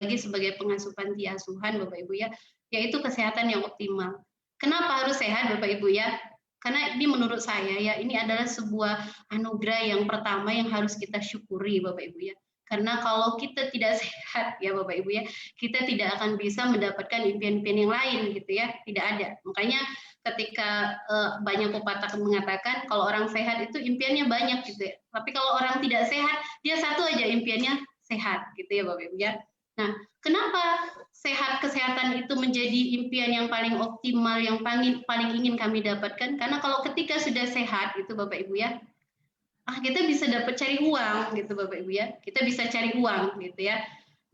apalagi sebagai pengasuh panti asuhan Bapak Ibu ya, yaitu kesehatan yang optimal. Kenapa harus sehat Bapak Ibu ya? Karena ini menurut saya ya, ini adalah sebuah anugerah yang pertama yang harus kita syukuri Bapak Ibu ya. Karena kalau kita tidak sehat ya Bapak Ibu ya, kita tidak akan bisa mendapatkan impian-impian yang lain gitu ya, tidak ada. Makanya ketika banyak pepatah mengatakan kalau orang sehat itu impiannya banyak gitu ya. Tapi kalau orang tidak sehat, dia satu aja impiannya sehat gitu ya Bapak Ibu ya. Nah, kenapa kesehatan itu menjadi impian yang paling optimal, yang paling ingin kami dapatkan? Karena kalau ketika sudah sehat itu Bapak Ibu ya, kita bisa dapat cari uang gitu Bapak Ibu ya. Kita bisa cari uang gitu ya.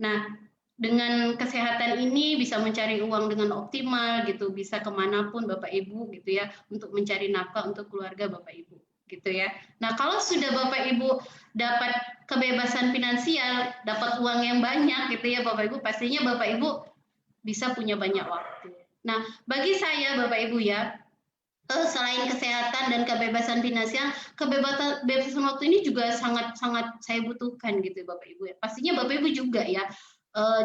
Nah, dengan kesehatan ini bisa mencari uang dengan optimal gitu, bisa kemanapun Bapak Ibu gitu ya, untuk mencari nafkah untuk keluarga Bapak Ibu gitu ya. Nah, kalau sudah Bapak Ibu dapat kebebasan finansial, dapat uang yang banyak gitu ya Bapak Ibu, pastinya Bapak Ibu bisa punya banyak waktu. Nah, bagi saya Bapak Ibu ya, selain kesehatan dan kebebasan finansial, kebebasan waktu ini juga sangat saya butuhkan gitu Bapak Ibu ya. Pastinya Bapak Ibu juga ya.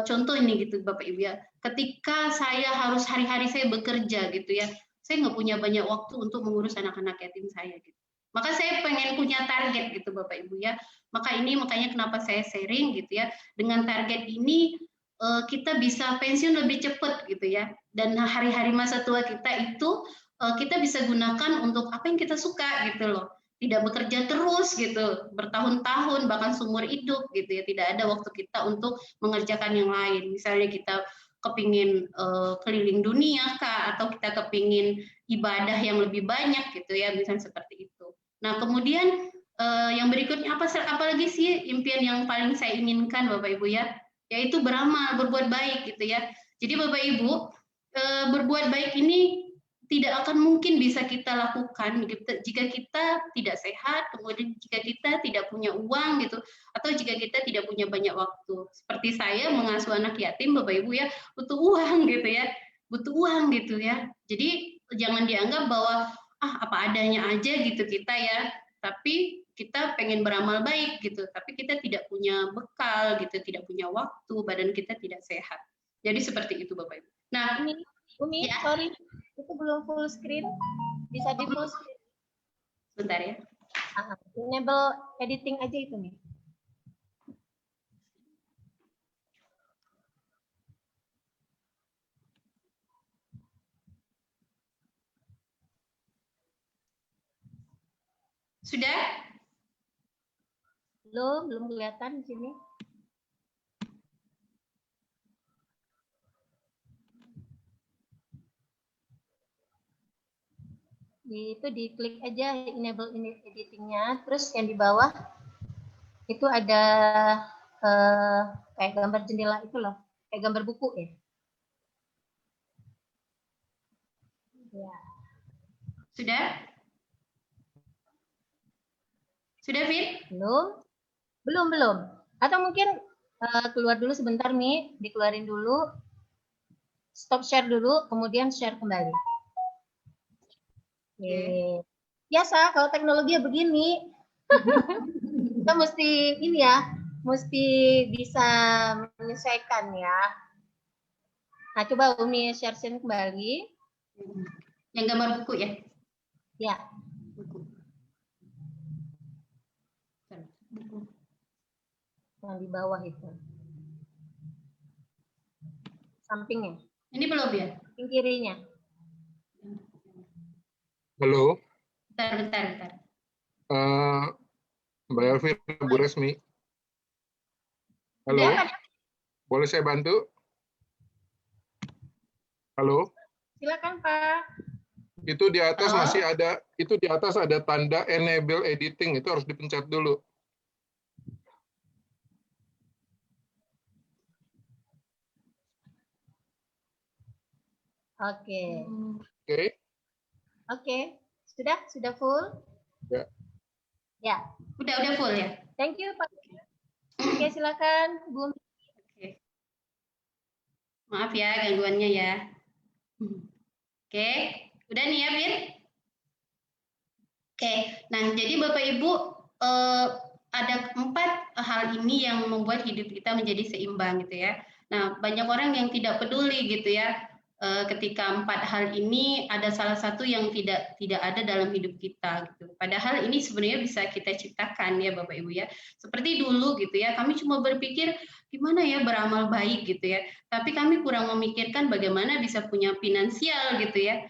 Contoh ini gitu Bapak Ibu ya. Ketika saya harus hari-hari saya bekerja gitu ya, saya nggak punya banyak waktu untuk mengurus anak-anak yatim saya gitu. Maka saya pengen punya target gitu Bapak Ibu ya. Makanya kenapa saya sharing gitu ya. Dengan target ini kita bisa pensiun lebih cepat gitu ya. Dan hari-hari masa tua kita itu kita bisa gunakan untuk apa yang kita suka gitu loh. Tidak bekerja terus gitu, bertahun-tahun bahkan seumur hidup gitu ya. Tidak ada waktu kita untuk mengerjakan yang lain. Misalnya kita kepingin keliling dunia kah, atau kita kepingin ibadah yang lebih banyak gitu ya, misalnya seperti itu. Nah kemudian yang berikutnya apalagi sih impian yang paling saya inginkan Bapak Ibu ya, yaitu beramal, berbuat baik gitu ya. Jadi Bapak Ibu, berbuat baik ini tidak akan mungkin bisa kita lakukan jika kita tidak sehat, kemudian jika kita tidak punya uang gitu, atau jika kita tidak punya banyak waktu. Seperti saya mengasuh anak yatim, Bapak Ibu ya, butuh uang gitu ya, butuh uang gitu ya. Jadi jangan dianggap bahwa apa adanya aja gitu kita ya, tapi kita pengen beramal baik gitu, tapi kita tidak punya bekal gitu, tidak punya waktu, badan kita tidak sehat. Jadi seperti itu Bapak Ibu. Nah, Umi, ya. Sorry, itu belum full screen. Bisa di full screen. Bentar ya. Enable editing aja itu nih. Sudah? Belum kelihatan di sini. Itu diklik aja enable editingnya, terus yang di bawah itu ada kayak gambar jendela itu loh, kayak gambar buku ya. Ya. Sudah? Sudah, Fit? Belum. Atau mungkin keluar dulu sebentar, Mi, dikeluarin dulu, stop share dulu, kemudian share kembali. Okay. Biasa kalau teknologi ya begini. Kita mesti ini ya, mesti bisa menyesuaikan ya. Nah, coba Umi share screen kembali. Yang gambar buku ya? Ya. Buku. Yang di bawah itu. Sampingnya. Ini belum ya? Samping kirinya. Halo. Bentar. Mbak Elvira, Bu Resmi. Halo. Ya, boleh saya bantu? Halo. Silakan, Pak. Itu di atas masih ada, itu di atas ada tanda enable editing, itu harus dipencet dulu. Oke. Oke. Sudah full? Ya. Ya. Udah full ya? Thank you, Pak. Oke, silakan, Bu. Oke. Maaf ya gangguannya ya. Oke, udah nih ya, Fit? Oke, nah jadi Bapak Ibu ada 4 hal ini yang membuat hidup kita menjadi seimbang gitu ya. Nah, banyak orang yang tidak peduli gitu ya, ketika 4 hal ini ada salah satu yang tidak ada dalam hidup kita gitu. Padahal ini sebenarnya bisa kita ciptakan ya Bapak Ibu ya. Seperti dulu gitu ya, kami cuma berpikir gimana ya beramal baik gitu ya. Tapi kami kurang memikirkan bagaimana bisa punya finansial gitu ya.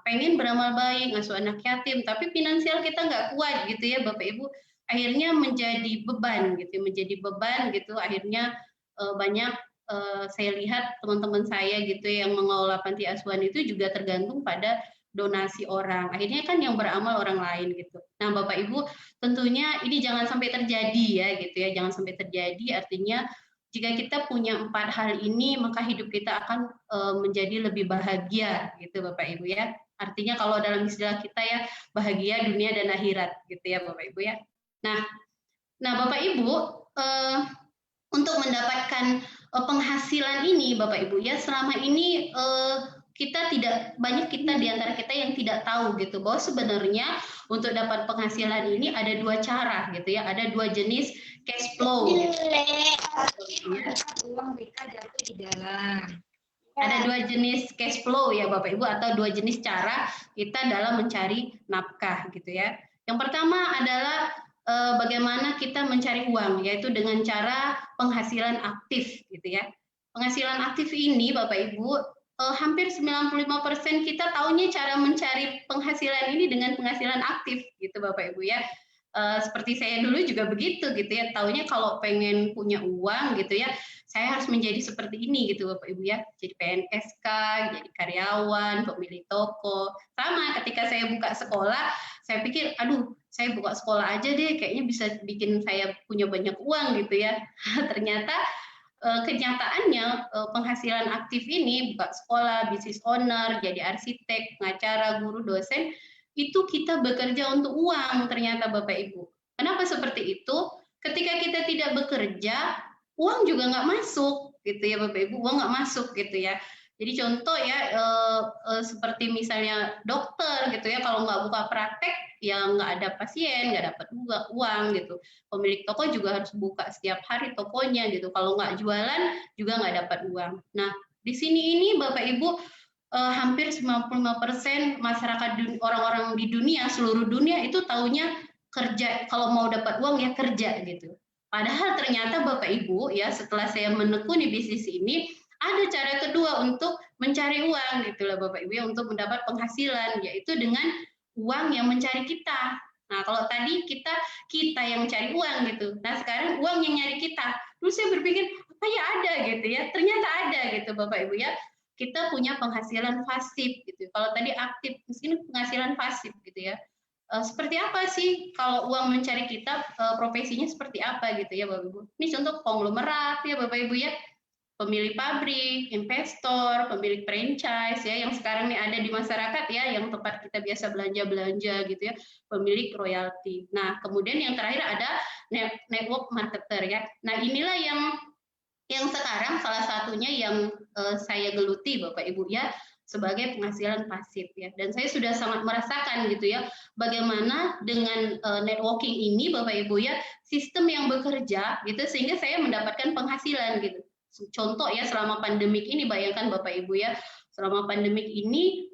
Pengen beramal baik, ngasuh anak yatim, tapi finansial kita nggak kuat gitu ya Bapak Ibu. Akhirnya menjadi beban gitu, menjadi beban gitu. Akhirnya banyak saya lihat teman-teman saya gitu yang mengelola panti asuhan itu juga tergantung pada donasi orang. Akhirnya kan yang beramal orang lain gitu. Nah, Bapak Ibu, tentunya ini jangan sampai terjadi ya gitu ya. Jangan sampai terjadi artinya jika kita punya 4 hal ini maka hidup kita akan menjadi lebih bahagia gitu Bapak Ibu ya. Artinya kalau dalam istilah kita ya bahagia dunia dan akhirat gitu ya Bapak Ibu ya. Nah Bapak Ibu untuk mendapatkan penghasilan ini Bapak Ibu ya selama ini kita di antara kita yang tidak tahu gitu bahwa sebenarnya untuk dapat penghasilan ini ada 2 cara gitu ya, ada 2 jenis cash flow. Uang mereka jatuh di dalam. Ada 2 jenis cash flow ya Bapak Ibu atau 2 jenis cara kita dalam mencari nafkah gitu ya. Yang pertama adalah bagaimana kita mencari uang, yaitu dengan cara penghasilan aktif gitu ya. Penghasilan aktif ini Bapak Ibu hampir 95% kita taunya cara mencari penghasilan ini dengan penghasilan aktif gitu Bapak Ibu ya. Seperti saya dulu juga begitu gitu ya, taunya kalau pengen punya uang gitu ya, saya harus menjadi seperti ini gitu Bapak Ibu ya, jadi PNS kah, jadi karyawan, pemilik toko. Sama ketika saya buka sekolah, saya pikir, aduh saya buka sekolah aja deh, kayaknya bisa bikin saya punya banyak uang gitu ya. Ternyata kenyataannya penghasilan aktif ini, buka sekolah, bisnis owner, jadi arsitek, pengacara, guru, dosen, itu kita bekerja untuk uang ternyata Bapak Ibu. Kenapa seperti itu? Ketika kita tidak bekerja, uang juga nggak masuk gitu ya Bapak Ibu, uang nggak masuk gitu ya. Jadi contoh ya seperti misalnya dokter gitu ya, kalau nggak buka praktek ya nggak ada pasien, nggak dapat uang gitu. Pemilik toko juga harus buka setiap hari tokonya gitu. Kalau nggak jualan juga nggak dapat uang. Nah di sini ini Bapak Ibu hampir 95% masyarakat orang-orang di dunia, seluruh dunia itu taunya kerja, kalau mau dapat uang ya kerja gitu. Padahal ternyata Bapak Ibu ya setelah saya menekuni bisnis ini ada cara kedua untuk mencari uang gitu lah Bapak Ibu ya, untuk mendapat penghasilan, yaitu dengan uang yang mencari kita. Nah kalau tadi kita yang cari uang gitu, nah sekarang uang yang nyari kita. Terus saya berpikir apa ya ada gitu ya, ternyata ada gitu Bapak Ibu ya. Kita punya penghasilan pasif gitu. Kalau tadi aktif, ini penghasilan pasif gitu ya. Seperti apa sih kalau uang mencari kita, profesinya seperti apa gitu ya Bapak Ibu. Ini contoh konglomerat ya Bapak Ibu ya, pemilik pabrik, investor, pemilik franchise ya yang sekarang nih ada di masyarakat ya, yang tempat kita biasa belanja-belanja gitu ya, pemilik royalti. Nah, kemudian yang terakhir ada network marketer ya. Nah, inilah yang sekarang salah satunya yang saya geluti Bapak Ibu ya sebagai penghasilan pasif ya, dan saya sudah sangat merasakan gitu ya bagaimana dengan networking ini Bapak Ibu ya, sistem yang bekerja gitu sehingga saya mendapatkan penghasilan gitu. Contoh ya selama pandemik ini, bayangkan Bapak Ibu ya, selama pandemik ini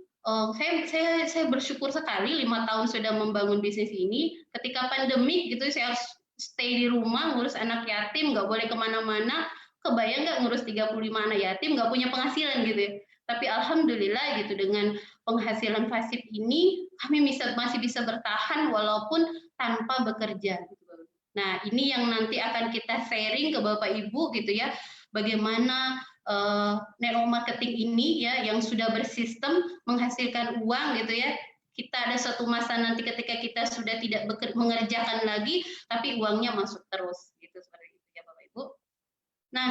saya bersyukur sekali 5 tahun sudah membangun bisnis ini. Ketika pandemik gitu saya harus stay di rumah ngurus anak yatim, nggak boleh kemana-mana. Kebayang nggak ngurus 35 anak yatim nggak punya penghasilan gitu ya. Tapi alhamdulillah gitu dengan penghasilan pasif ini kami masih bisa bertahan walaupun tanpa bekerja gitu. Nah, ini yang nanti akan kita sharing ke Bapak Ibu gitu ya. Bagaimana network marketing ini ya yang sudah bersistem menghasilkan uang gitu ya. Kita ada suatu masa nanti ketika kita sudah tidak mengerjakan lagi tapi uangnya masuk terus gitu seperti itu ya Bapak Ibu. Nah,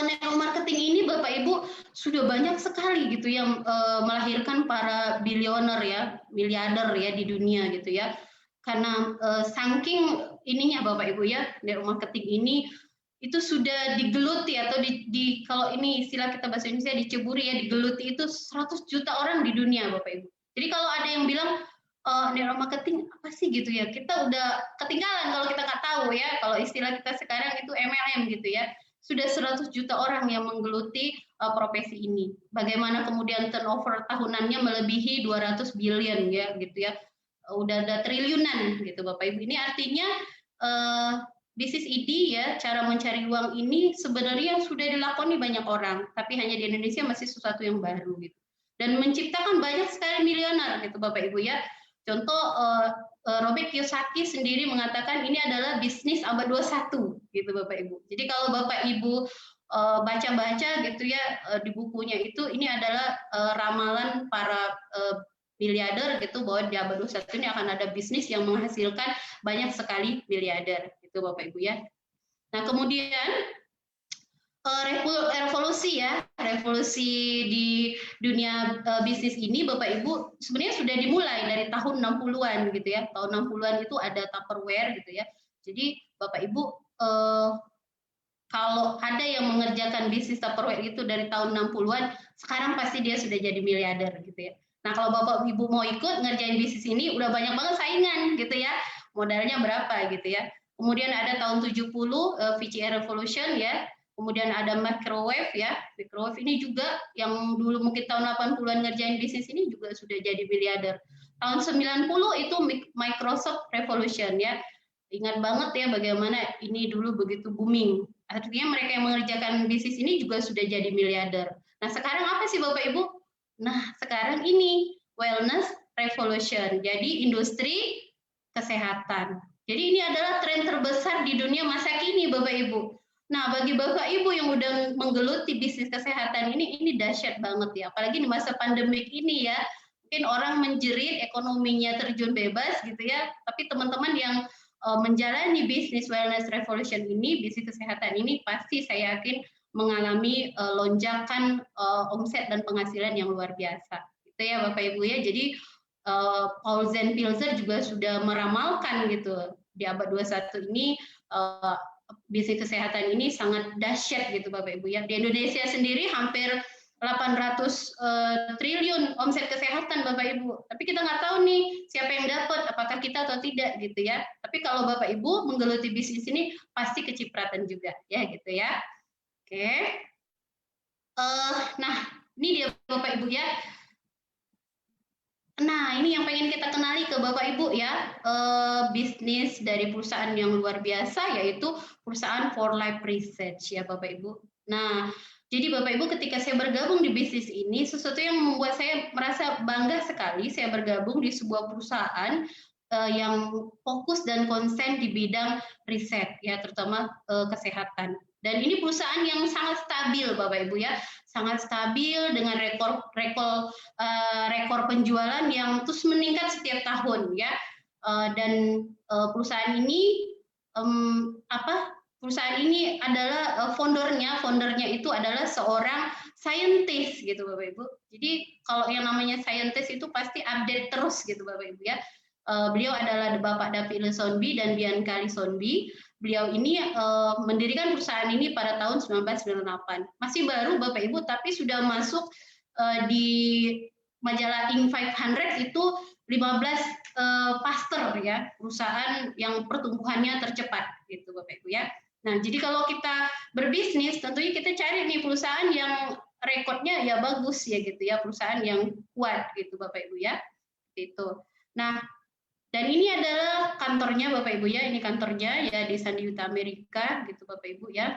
network marketing ini Bapak Ibu sudah banyak sekali gitu yang melahirkan para bilioner ya, miliarder ya di dunia gitu ya. Karena saking ininya Bapak Ibu ya, network marketing ini itu sudah digeluti atau kalau ini istilah kita bahasa Indonesia diceburi ya, digeluti itu 100 juta orang di dunia Bapak Ibu. Jadi kalau ada yang bilang network marketing apa sih gitu ya, kita udah ketinggalan kalau kita nggak tahu ya, kalau istilah kita sekarang itu MLM gitu ya. sudah 100 juta orang yang menggeluti profesi ini. Bagaimana kemudian turnover tahunannya melebihi 200 billion ya gitu ya. Udah ada triliunan gitu Bapak Ibu. Ini artinya bisnis ID ya, cara mencari uang ini sebenarnya sudah dilakoni banyak orang, tapi hanya di Indonesia masih sesuatu yang baru gitu. Dan menciptakan banyak sekali miliuner gitu Bapak Ibu ya. Contoh Robert Kiyosaki sendiri mengatakan ini adalah bisnis abad 21 gitu Bapak Ibu. Jadi kalau Bapak Ibu baca-baca gitu ya di bukunya itu, ini adalah ramalan para miliarder gitu bahwa di abad 21 ini akan ada bisnis yang menghasilkan banyak sekali miliarder gitu Bapak Ibu ya. Nah, kemudian revolusi ya, revolusi di dunia bisnis ini Bapak Ibu sebenarnya sudah dimulai dari tahun 60-an gitu ya. Tahun 60-an itu ada Tupperware gitu ya. Jadi Bapak Ibu kalau ada yang mengerjakan bisnis Tupperware itu dari tahun 60-an, sekarang pasti dia sudah jadi miliarder gitu ya. Nah, kalau Bapak Ibu mau ikut ngerjain bisnis ini udah banyak banget saingan gitu ya. Modalnya berapa gitu ya. Kemudian ada tahun 70 VCA Revolution ya. Kemudian ada microwave ya, microwave ini juga yang dulu mungkin tahun 80-an ngerjain bisnis ini juga sudah jadi miliarder. Tahun 90 itu Microsoft Revolution ya. Ingat banget ya bagaimana ini dulu begitu booming. Artinya mereka yang mengerjakan bisnis ini juga sudah jadi miliarder. Nah, sekarang apa sih Bapak Ibu? Nah, sekarang ini wellness revolution. Jadi industri kesehatan. Jadi ini adalah tren terbesar di dunia masa kini Bapak Ibu. Nah, bagi Bapak Ibu yang udah menggeluti bisnis kesehatan ini dahsyat banget ya. Apalagi di masa pandemik ini ya. Mungkin orang menjerit, ekonominya terjun bebas gitu ya. Tapi teman-teman yang menjalani bisnis wellness revolution ini, bisnis kesehatan ini pasti saya yakin mengalami lonjakan omset dan penghasilan yang luar biasa. Gitu ya Bapak Ibu ya. Jadi Paul Pilzer juga sudah meramalkan gitu di abad 21 ini bisnis kesehatan ini sangat dahsyat gitu Bapak Ibu ya. Di Indonesia sendiri hampir 800 triliun omset kesehatan Bapak Ibu. Tapi kita nggak tahu nih siapa yang dapat, apakah kita atau tidak gitu ya. Tapi kalau Bapak Ibu menggeluti bisnis ini pasti kecipratan juga ya gitu ya. Oke. Nah, ini dia Bapak Ibu ya. Nah, ini yang pengen kita kenali ke Bapak Ibu ya, bisnis dari perusahaan yang luar biasa, yaitu perusahaan For Life Research ya Bapak Ibu. Nah, jadi Bapak Ibu ketika saya bergabung di bisnis ini, sesuatu yang membuat saya merasa bangga sekali, saya bergabung di sebuah perusahaan yang fokus dan konsen di bidang riset ya, terutama kesehatan. Dan ini perusahaan yang sangat stabil Bapak Ibu ya, sangat stabil dengan rekor penjualan yang terus meningkat setiap tahun ya. Dan perusahaan ini perusahaan ini adalah foundernya itu adalah seorang scientist gitu Bapak Ibu. Jadi kalau yang namanya scientist itu pasti update terus gitu Bapak Ibu ya. Beliau adalah Bapak David Linsonby dan Bianca Linsonby. Beliau ini mendirikan perusahaan ini pada tahun 1998. Masih baru Bapak Ibu, tapi sudah masuk di majalah Inc. 500 itu 15 faster ya, perusahaan yang pertumbuhannya tercepat gitu Bapak Ibu ya. Nah, jadi kalau kita berbisnis tentunya kita cari nih perusahaan yang rekodnya ya bagus ya gitu ya, perusahaan yang kuat gitu Bapak Ibu ya. Gitu. Nah, dan ini adalah kantornya Bapak Ibu ya, ini kantornya ya di San Diego Amerika gitu Bapak Ibu ya.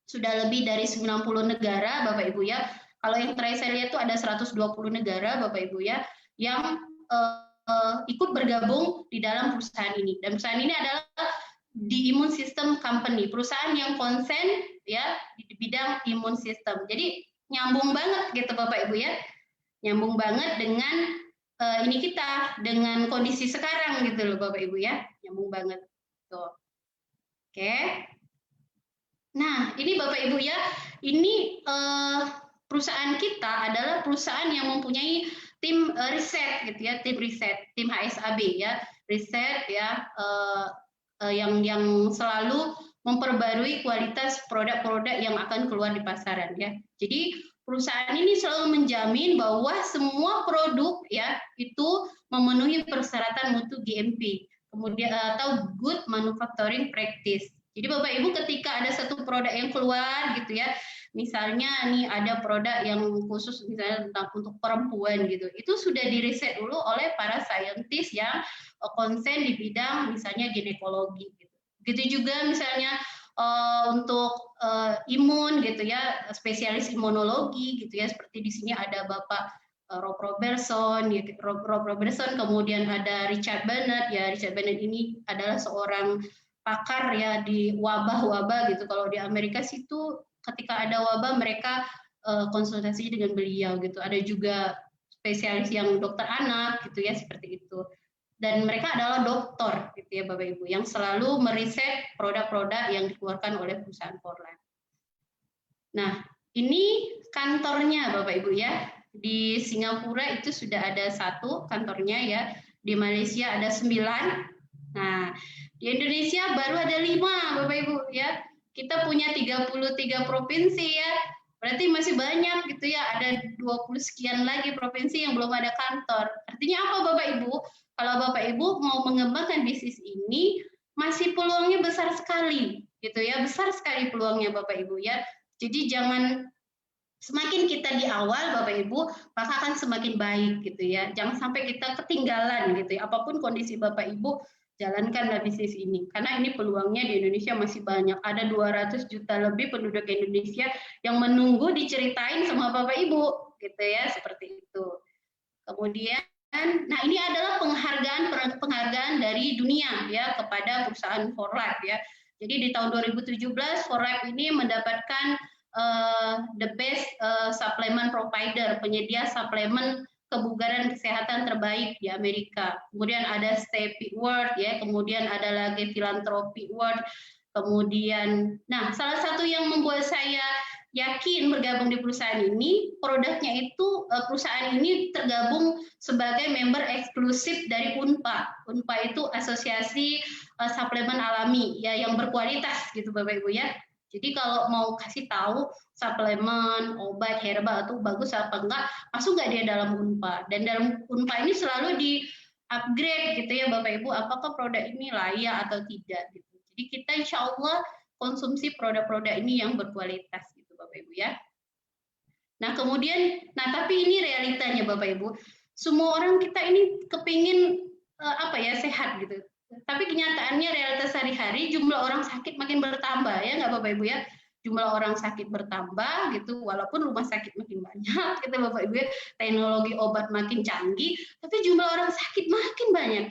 Sudah lebih dari 90 negara Bapak Ibu ya. Kalau yang terakhir saya lihat itu ada 120 negara Bapak Ibu ya yang ikut bergabung di dalam perusahaan ini. Dan perusahaan ini adalah di immune system company, perusahaan yang konsen ya di bidang immune system. Jadi nyambung banget gitu Bapak Ibu ya. Nyambung banget dengan ini kita dengan kondisi sekarang gitu loh Bapak Ibu ya, nyambung banget tuh. Oke. Nah, ini Bapak Ibu ya, ini perusahaan kita adalah perusahaan yang mempunyai tim riset gitu ya, tim riset, tim HSAB ya, riset ya yang selalu memperbarui kualitas produk-produk yang akan keluar di pasaran ya. Jadi perusahaan ini selalu menjamin bahwa semua produk ya itu memenuhi persyaratan mutu GMP, kemudian atau Good Manufacturing Practice. Jadi Bapak Ibu ketika ada satu produk yang keluar gitu ya, misalnya nih ada produk yang khusus misalnya tentang untuk perempuan gitu, itu sudah diriset dulu oleh para saintis yang konsen di bidang misalnya ginekologi gitu. Begitu juga misalnya untuk imun gitu ya, spesialis imunologi gitu ya, seperti di sini ada Bapak Rob Robertson, ya, Rob Robertson, kemudian ada Richard Bennett, ya Richard Bennett ini adalah seorang pakar ya di wabah-wabah gitu. Kalau di Amerika sih itu ketika ada wabah mereka konsultasi dengan beliau gitu. Ada juga spesialis yang dokter anak gitu ya, seperti itu. Dan mereka adalah dokter gitu ya Bapak Ibu yang selalu meriset produk-produk yang dikeluarkan oleh perusahaan Forlab. Nah, ini kantornya Bapak Ibu ya. Di Singapura itu sudah ada 1 kantornya ya. Di Malaysia ada 9. Nah, di Indonesia baru ada 5 Bapak Ibu ya. Kita punya 33 provinsi ya. Berarti masih banyak gitu ya. Ada 20 sekian lagi provinsi yang belum ada kantor. Artinya apa Bapak Ibu? Kalau Bapak Ibu mau mengembangkan bisnis ini, masih peluangnya besar sekali gitu ya. Besar sekali peluangnya Bapak Ibu ya. Jadi jangan semakin kita di awal Bapak Ibu, maka akan semakin baik gitu ya. Jangan sampai kita ketinggalan gitu ya. Apapun kondisi Bapak Ibu, jalankanlah bisnis ini. Karena ini peluangnya di Indonesia masih banyak. Ada 200 juta lebih penduduk Indonesia yang menunggu diceritain sama Bapak Ibu gitu ya, seperti itu. Kemudian nah ini adalah penghargaan dari dunia ya kepada perusahaan Forlab ya. Jadi di tahun 2017 Forlab ini mendapatkan the best supplement provider, penyedia suplemen kebugaran kesehatan terbaik di Amerika. Kemudian ada Stevie Award ya, kemudian ada lagi Philanthropy Award. Kemudian, nah salah satu yang membuat saya yakin bergabung di perusahaan ini, produknya itu perusahaan ini tergabung sebagai member eksklusif dari UNPA. UNPA itu Asosiasi Suplemen Alami ya yang berkualitas gitu Bapak Ibu ya. Jadi kalau mau kasih tahu suplemen, obat, herbal itu bagus apa enggak, masuk nggak dia dalam UNPA. Dan dalam UNPA ini selalu di upgrade gitu ya Bapak Ibu, apakah produk ini layak atau tidak gitu. Jadi kita insya Allah konsumsi produk-produk ini yang berkualitas gitu Bapak Ibu ya. Nah kemudian, tapi ini realitanya Bapak Ibu, semua orang kita ini kepingin sehat gitu. Tapi kenyataannya realitas sehari-hari jumlah orang sakit makin bertambah ya nggak Bapak Ibu ya. Jumlah orang sakit bertambah gitu, walaupun rumah sakit makin banyak, gitu Bapak Ibu ya, teknologi obat makin canggih, tapi jumlah orang sakit makin banyak.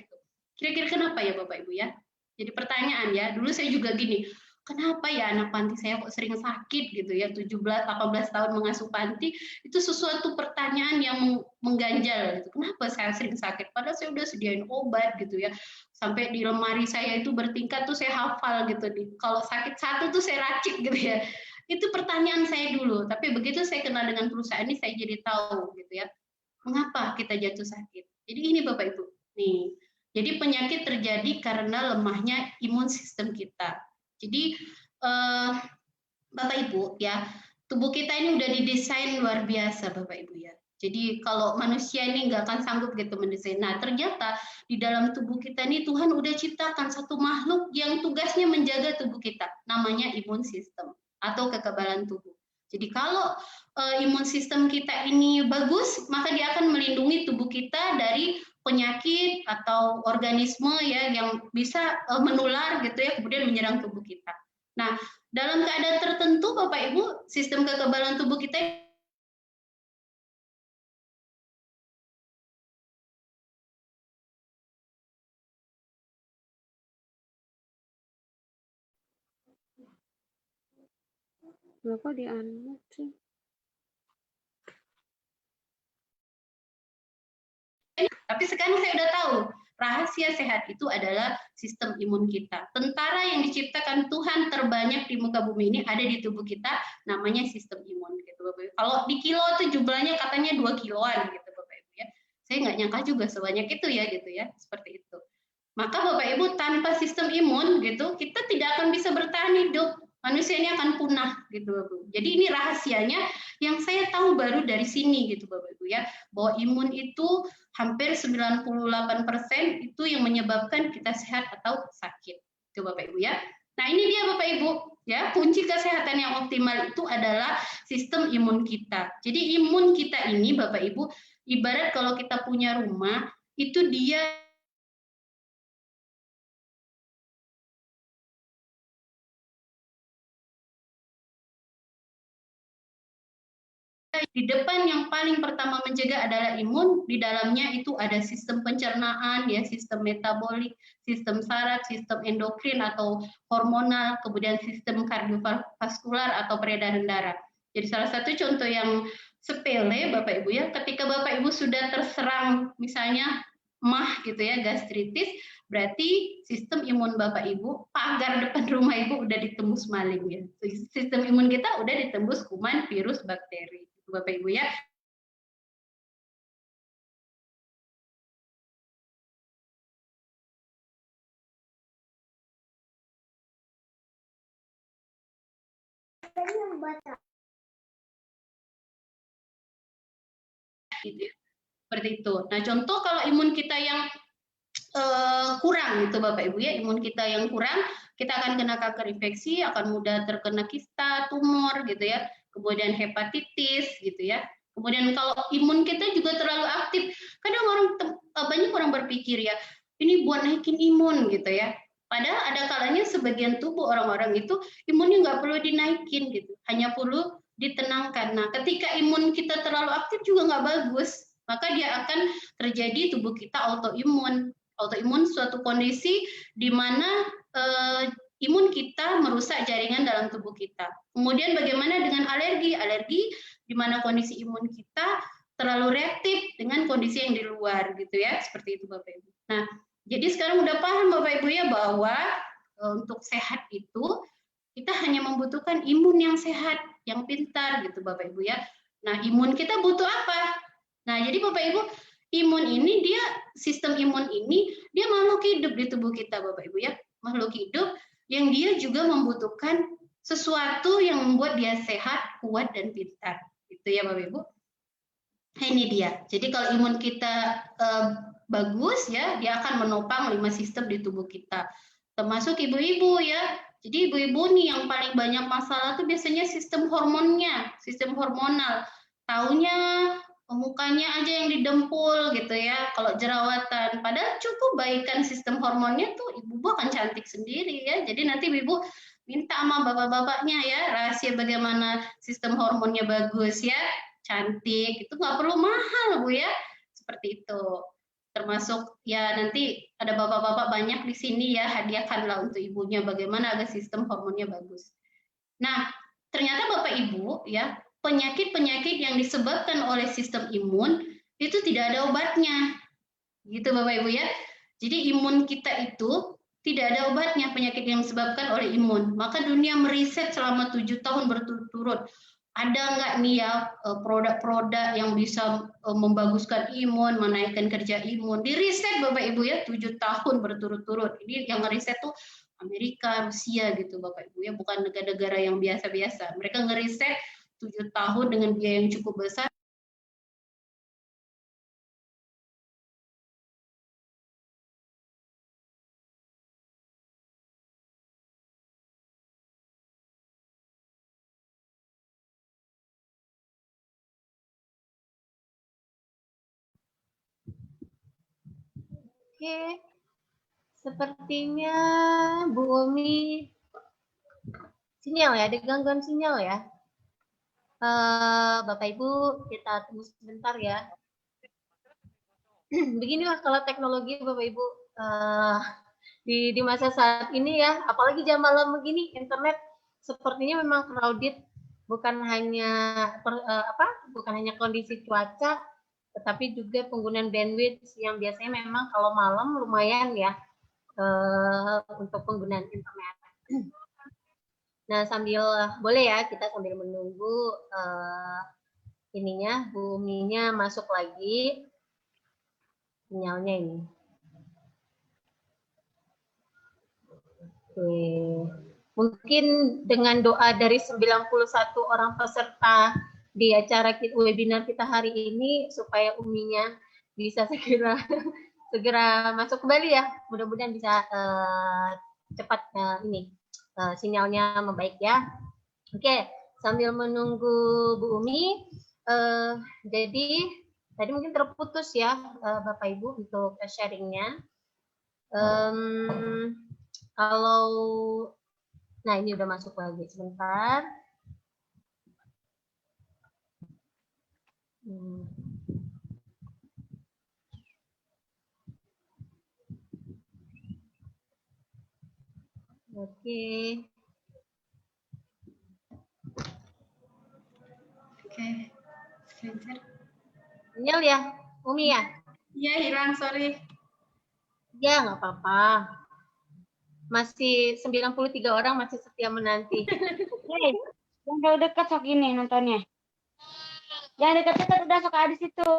Kira-kira kenapa ya Bapak Ibu ya? Jadi pertanyaan ya, dulu saya juga gini, kenapa ya anak panti saya kok sering sakit gitu ya, 17-18 tahun mengasuh panti, itu sesuatu pertanyaan yang mengganjal gitu. Kenapa saya sering sakit? Padahal saya udah sediain obat gitu ya. Sampai di lemari saya itu bertingkat tuh saya hafal gitu. Kalau sakit satu tuh saya racik gitu ya. Itu pertanyaan saya dulu. Tapi begitu saya kenal dengan perusahaan ini, saya jadi tahu gitu ya. Mengapa kita jatuh sakit? Jadi ini Bapak Ibu. Nih. Jadi penyakit terjadi karena lemahnya imun sistem kita. Jadi Bapak Ibu ya, tubuh kita ini udah didesain luar biasa Bapak Ibu ya. Jadi kalau manusia ini nggak akan sanggup gitu mendesain. Nah ternyata di dalam tubuh kita ini Tuhan udah ciptakan satu makhluk yang tugasnya menjaga tubuh kita. Namanya imun sistem atau kekebalan tubuh. Jadi kalau imun sistem kita ini bagus, maka dia akan melindungi tubuh kita dari penyakit atau organisme ya yang bisa menular gitu ya, kemudian menyerang tubuh kita. Nah, dalam keadaan tertentu Bapak Ibu, sistem kekebalan tubuh kita Kok di-unmute sih? Tapi sekarang saya udah tahu, rahasia sehat itu adalah sistem imun kita. Tentara yang diciptakan Tuhan terbanyak di muka bumi ini ada di tubuh kita, namanya sistem imun gitu Bapak Ibu. Kalau di kilo itu jumlahnya katanya 2 kiloan gitu Bapak Ibu ya. Saya nggak nyangka juga sebanyak itu ya, seperti itu. Maka Bapak Ibu tanpa sistem imun gitu, kita tidak akan bisa bertahan hidup. Manusia ini akan punah gitu Bapak Ibu. Jadi ini rahasianya yang saya tahu baru dari sini gitu Bapak Ibu ya, bahwa imun itu hampir 98% itu yang menyebabkan kita sehat atau sakit. Itu Bapak Ibu ya. Nah, ini dia Bapak Ibu, ya, kunci kesehatan yang optimal itu adalah sistem imun kita. Jadi imun kita ini Bapak Ibu, ibarat kalau kita punya rumah, itu dia di depan yang paling pertama menjaga adalah imun, di dalamnya itu ada sistem pencernaan, ya, sistem metabolik, sistem saraf, sistem endokrin atau hormonal, kemudian sistem kardiovaskular atau peredaran darah. Jadi salah satu contoh yang sepele Bapak Ibu ya, ketika Bapak Ibu sudah terserang misalnya mah gitu ya, gastritis, berarti sistem imun Bapak Ibu, pagar depan rumah Ibu udah ditembus maling ya. Sistem imun kita udah ditembus kuman, virus, bakteri. Bapak Ibu ya. Gitu ya. Seperti itu. Nah, contoh kalau imun kita yang kurang gitu Bapak Ibu ya, imun kita yang kurang, kita akan kena kanker infeksi, akan mudah terkena kista, tumor gitu ya, kemudian hepatitis gitu ya. Kemudian kalau imun kita juga terlalu aktif, kadang banyak orang berpikir ya, ini buat naikin imun gitu ya. Padahal ada kalanya sebagian tubuh orang-orang itu imunnya nggak perlu dinaikin gitu, hanya perlu ditenangkan. Nah, ketika imun kita terlalu aktif juga nggak bagus, maka dia akan terjadi tubuh kita autoimun. Autoimun suatu kondisi di mana imun kita merusak jaringan dalam tubuh kita. Kemudian bagaimana dengan alergi? Alergi di mana kondisi imun kita terlalu reaktif dengan kondisi yang di luar gitu ya, seperti itu Bapak Ibu. Nah, jadi sekarang udah paham Bapak Ibu ya bahwa untuk sehat itu kita hanya membutuhkan imun yang sehat, yang pintar gitu Bapak Ibu ya. Nah, imun kita butuh apa? Nah, jadi Bapak Ibu, imun ini dia, sistem imun ini dia makhluk hidup di tubuh kita Bapak Ibu ya. Makhluk hidup yang dia juga membutuhkan sesuatu yang membuat dia sehat, kuat dan pintar. Gitu ya Bapak Ibu. Nah, ini dia. Jadi kalau imun kita bagus ya, dia akan menopang 5 sistem di tubuh kita. Termasuk ibu-ibu ya. Jadi ibu-ibu nih yang paling banyak masalah tuh biasanya sistem hormonnya, sistem hormonal. Taunya mukanya aja yang didempul gitu ya, kalau jerawatan. Padahal cukup baikkan sistem hormonnya tuh ibu-ibu akan cantik sendiri ya. Jadi nanti ibu minta sama bapak-bapaknya ya, rahasia bagaimana sistem hormonnya bagus ya, cantik. Itu nggak perlu mahal Bu ya, seperti itu. Termasuk ya nanti ada bapak-bapak banyak di sini ya, hadiahkanlah untuk ibunya bagaimana agar sistem hormonnya bagus. Nah, ternyata Bapak Ibu ya, penyakit-penyakit yang disebabkan oleh sistem imun itu tidak ada obatnya. Gitu Bapak Ibu ya. Jadi imun kita itu tidak ada obatnya penyakit yang disebabkan oleh imun. Maka dunia meriset selama 7 tahun berturut-turut. Ada nggak nih ya produk-produk yang bisa membaguskan imun, menaikkan kerja imun? Diriset Bapak Ibu ya 7 tahun berturut-turut. Ini yang ngeriset tuh Amerika, Rusia gitu Bapak Ibu ya, bukan negara-negara yang biasa-biasa. Mereka ngeriset 7 tahun dengan biaya yang cukup besar. Oke, sepertinya Bu Umi sinyal ya, ada gangguan sinyal ya. Bapak Ibu, kita tunggu sebentar ya. Beginilah kalau teknologi Bapak Ibu di masa saat ini ya, apalagi jam malam begini, internet sepertinya memang crowded, bukan hanya bukan hanya kondisi cuaca, tetapi juga penggunaan bandwidth yang biasanya memang kalau malam lumayan ya untuk penggunaan internet. Nah, boleh ya kita sambil menunggu buminya masuk lagi sinyalnya ini. Oke. Mungkin dengan doa dari 91 orang peserta di acara webinar kita hari ini supaya uminya bisa segera masuk kembali ya. Mudah-mudahan bisa cepat sinyalnya membaik ya. Oke, sambil menunggu Bu Umi, jadi tadi mungkin terputus ya Bapak Ibu untuk sharingnya. Kalau, nah ini udah masuk lagi sebentar. Oke. Oke, sebentar. Sinyal ya, Umi ya? Iya, hilang, sorry. Ya, nggak apa-apa. Masih 93 orang masih setia menanti. Hei, yang jauh dekat sok ini nontonnya. Yang dekat-dekat udah sok ada di situ.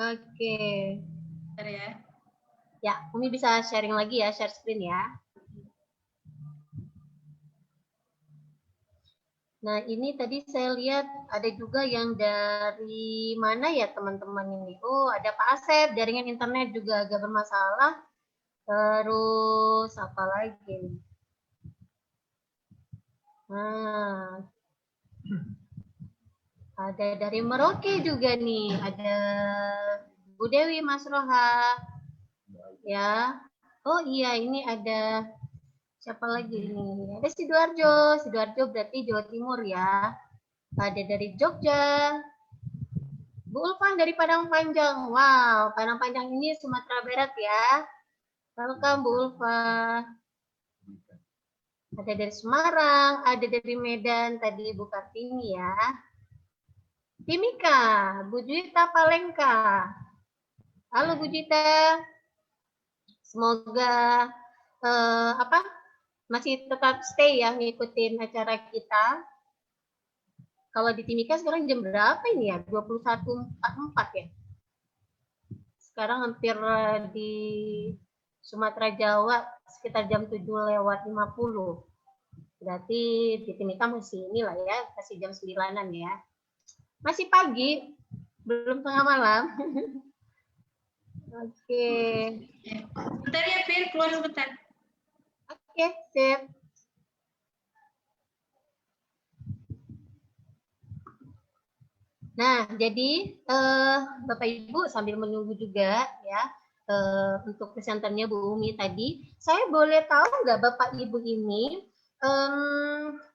Oke. Bentar ya. Ya, Umi bisa sharing lagi ya, share screen ya. Nah, ini tadi saya lihat ada juga yang dari mana ya teman-teman ini. Oh, ada Pak Asep, jaringan internet juga agak bermasalah. Terus apa lagi? Nah, ada dari Merauke juga nih. Ada Bu Dewi Mas Roha. Ya. Oh iya, ini ada siapa lagi ini? Ada Sidoarjo. Sidoarjo berarti Jawa Timur ya. Ada dari Jogja. Bu Ulfa dari Padang Panjang. Wow, Padang Panjang ini Sumatera Barat ya. Welcome Bu Ulfa. Ada dari Semarang, ada dari Medan, tadi Bu Kartini ya. Timika, Bu Juwita Palengka. Halo Bu Juwita. Semoga masih tetap stay ya ngikutin acara kita. Kalau di Timika sekarang jam berapa ini ya? 21.44 ya. Sekarang hampir di Sumatera Jawa sekitar jam 7:50. Berarti di Timika masih inilah ya, masih jam 9-an ya. Masih pagi, belum tengah malam. Oke. Bentar ya, Pin, keluar sebentar. Oke, sip. Nah, jadi Bapak Ibu sambil menunggu juga ya untuk presenternya Bu Umi tadi, saya boleh tahu nggak Bapak Ibu ini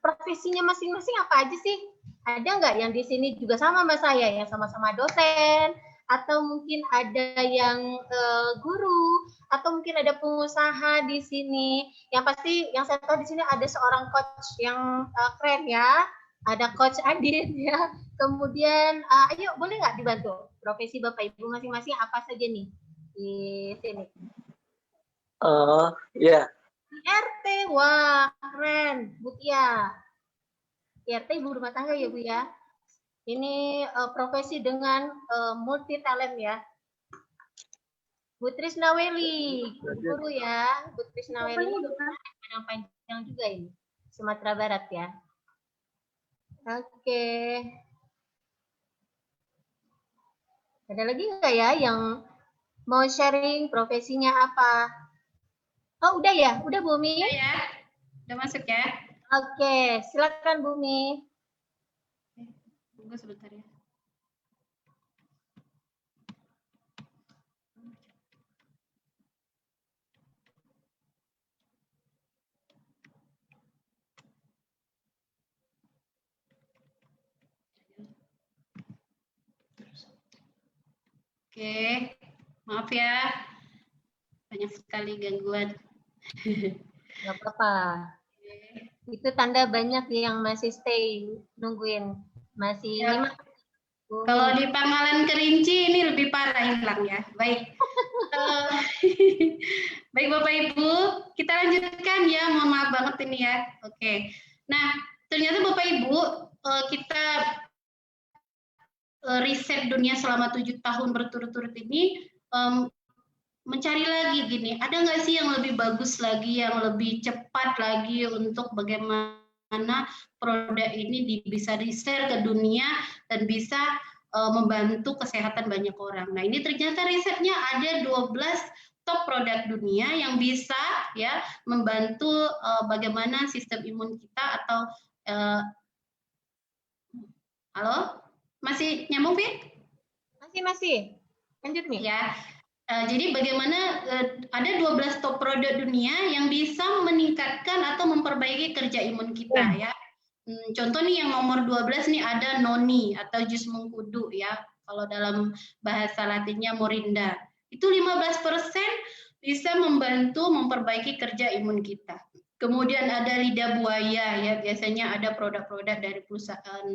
profesinya masing-masing apa aja sih? Ada nggak yang di sini juga sama saya, yang sama-sama dosen, atau mungkin ada yang guru, atau mungkin ada pengusaha di sini? Yang pasti yang saya tahu di sini ada seorang coach yang keren ya, ada Coach Adit ya. Kemudian, ayo boleh nggak dibantu profesi Bapak Ibu masing-masing apa saja nih di sini? Ya. RT, wah keren, Bu Tia. RT ibu rumah tangga ya Bu ya. Ini profesi dengan multi talent ya. Bu Trisnaweli, guru ya. Bu Trisnaweli ini Padang Panjang juga ini, Sumatera Barat ya. Oke. Ada lagi nggak ya yang mau sharing profesinya apa? Oh udah ya, udah Bumi? Udah ya, udah masuk ya. Oke, silakan Bumi. Tunggu sebentar ya. Oke, maaf ya, banyak sekali gangguan. Nggak apa-apa. Itu tanda banyak yang masih stay nungguin, masih Ya. nyimak. Kalau di Pangalan Kerinci ini lebih parah hilang ya. Baik. Baik Bapak Ibu, kita lanjutkan ya. Mohon maaf banget ini ya. Oke. Nah, ternyata Bapak Ibu kita riset dunia selama 7 tahun berturut-turut ini mencari lagi gini, ada nggak sih yang lebih bagus lagi, yang lebih cepat lagi untuk bagaimana produk ini bisa di-share ke dunia dan bisa membantu kesehatan banyak orang. Nah, ini ternyata risetnya ada 12 top produk dunia yang bisa ya membantu bagaimana sistem imun kita atau halo, masih nyambung, Fit? Masih. Lanjut nih. Ya. Jadi bagaimana ada 12 top produk dunia yang bisa meningkatkan atau memperbaiki kerja imun kita ya. Contoh nih yang nomor 12 nih ada noni atau jus mengkudu ya. Kalau dalam bahasa Latinnya morinda. Itu 15% bisa membantu memperbaiki kerja imun kita. Kemudian ada lidah buaya ya, biasanya ada produk-produk dari perusahaan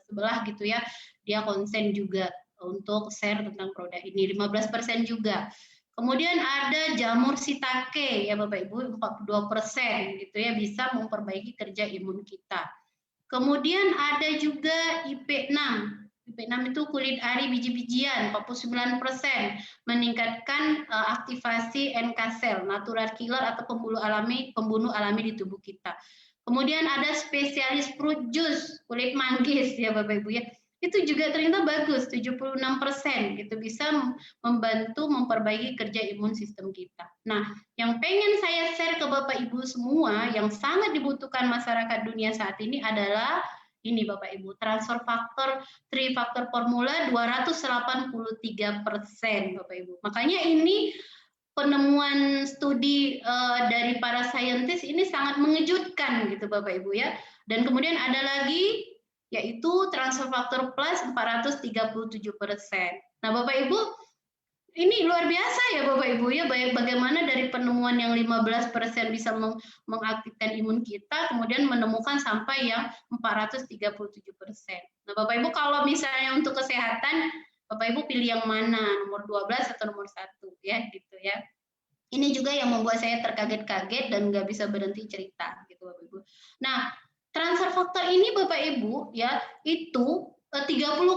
sebelah gitu ya. Dia konsen juga untuk share tentang produk ini 15% juga. Kemudian ada jamur shiitake ya Bapak Ibu 42% gitu ya, bisa memperbaiki kerja imun kita. Kemudian ada juga IP6. IP6 itu kulit ari biji-bijian 49%, meningkatkan aktivasi NK sel, natural killer atau pembunuh alami di tubuh kita. Kemudian ada spesialis fruit juice, kulit manggis ya Bapak Ibu ya. Itu juga ternyata bagus, 76% gitu, bisa membantu memperbaiki kerja imun sistem kita. Nah, yang pengen saya share ke Bapak Ibu semua yang sangat dibutuhkan masyarakat dunia saat ini adalah ini Bapak Ibu, transfer faktor 3 faktor formula 283% Bapak Ibu. Makanya ini penemuan studi dari para saintis ini sangat mengejutkan gitu Bapak Ibu ya. Dan kemudian ada lagi yaitu transfer faktor plus 437%. Nah, Bapak Ibu, ini luar biasa ya Bapak Ibu ya, bagaimana dari penemuan yang 15% bisa mengaktifkan imun kita, kemudian menemukan sampai yang 437%. Nah, Bapak Ibu kalau misalnya untuk kesehatan, Bapak Ibu pilih yang mana, nomor 12 atau nomor 1 ya, gitu ya. Ini juga yang membuat saya terkaget-kaget dan nggak bisa berhenti cerita gitu Bapak Ibu. Nah, transfer faktor ini Bapak Ibu ya itu 30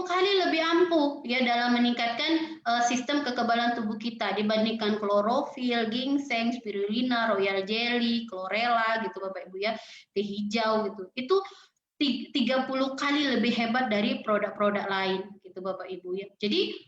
kali lebih ampuh ya dalam meningkatkan sistem kekebalan tubuh kita dibandingkan klorofil, ginseng, spirulina, royal jelly, chlorella gitu Bapak Ibu ya, teh hijau gitu. Itu 30 kali lebih hebat dari produk-produk lain gitu Bapak Ibu ya. Jadi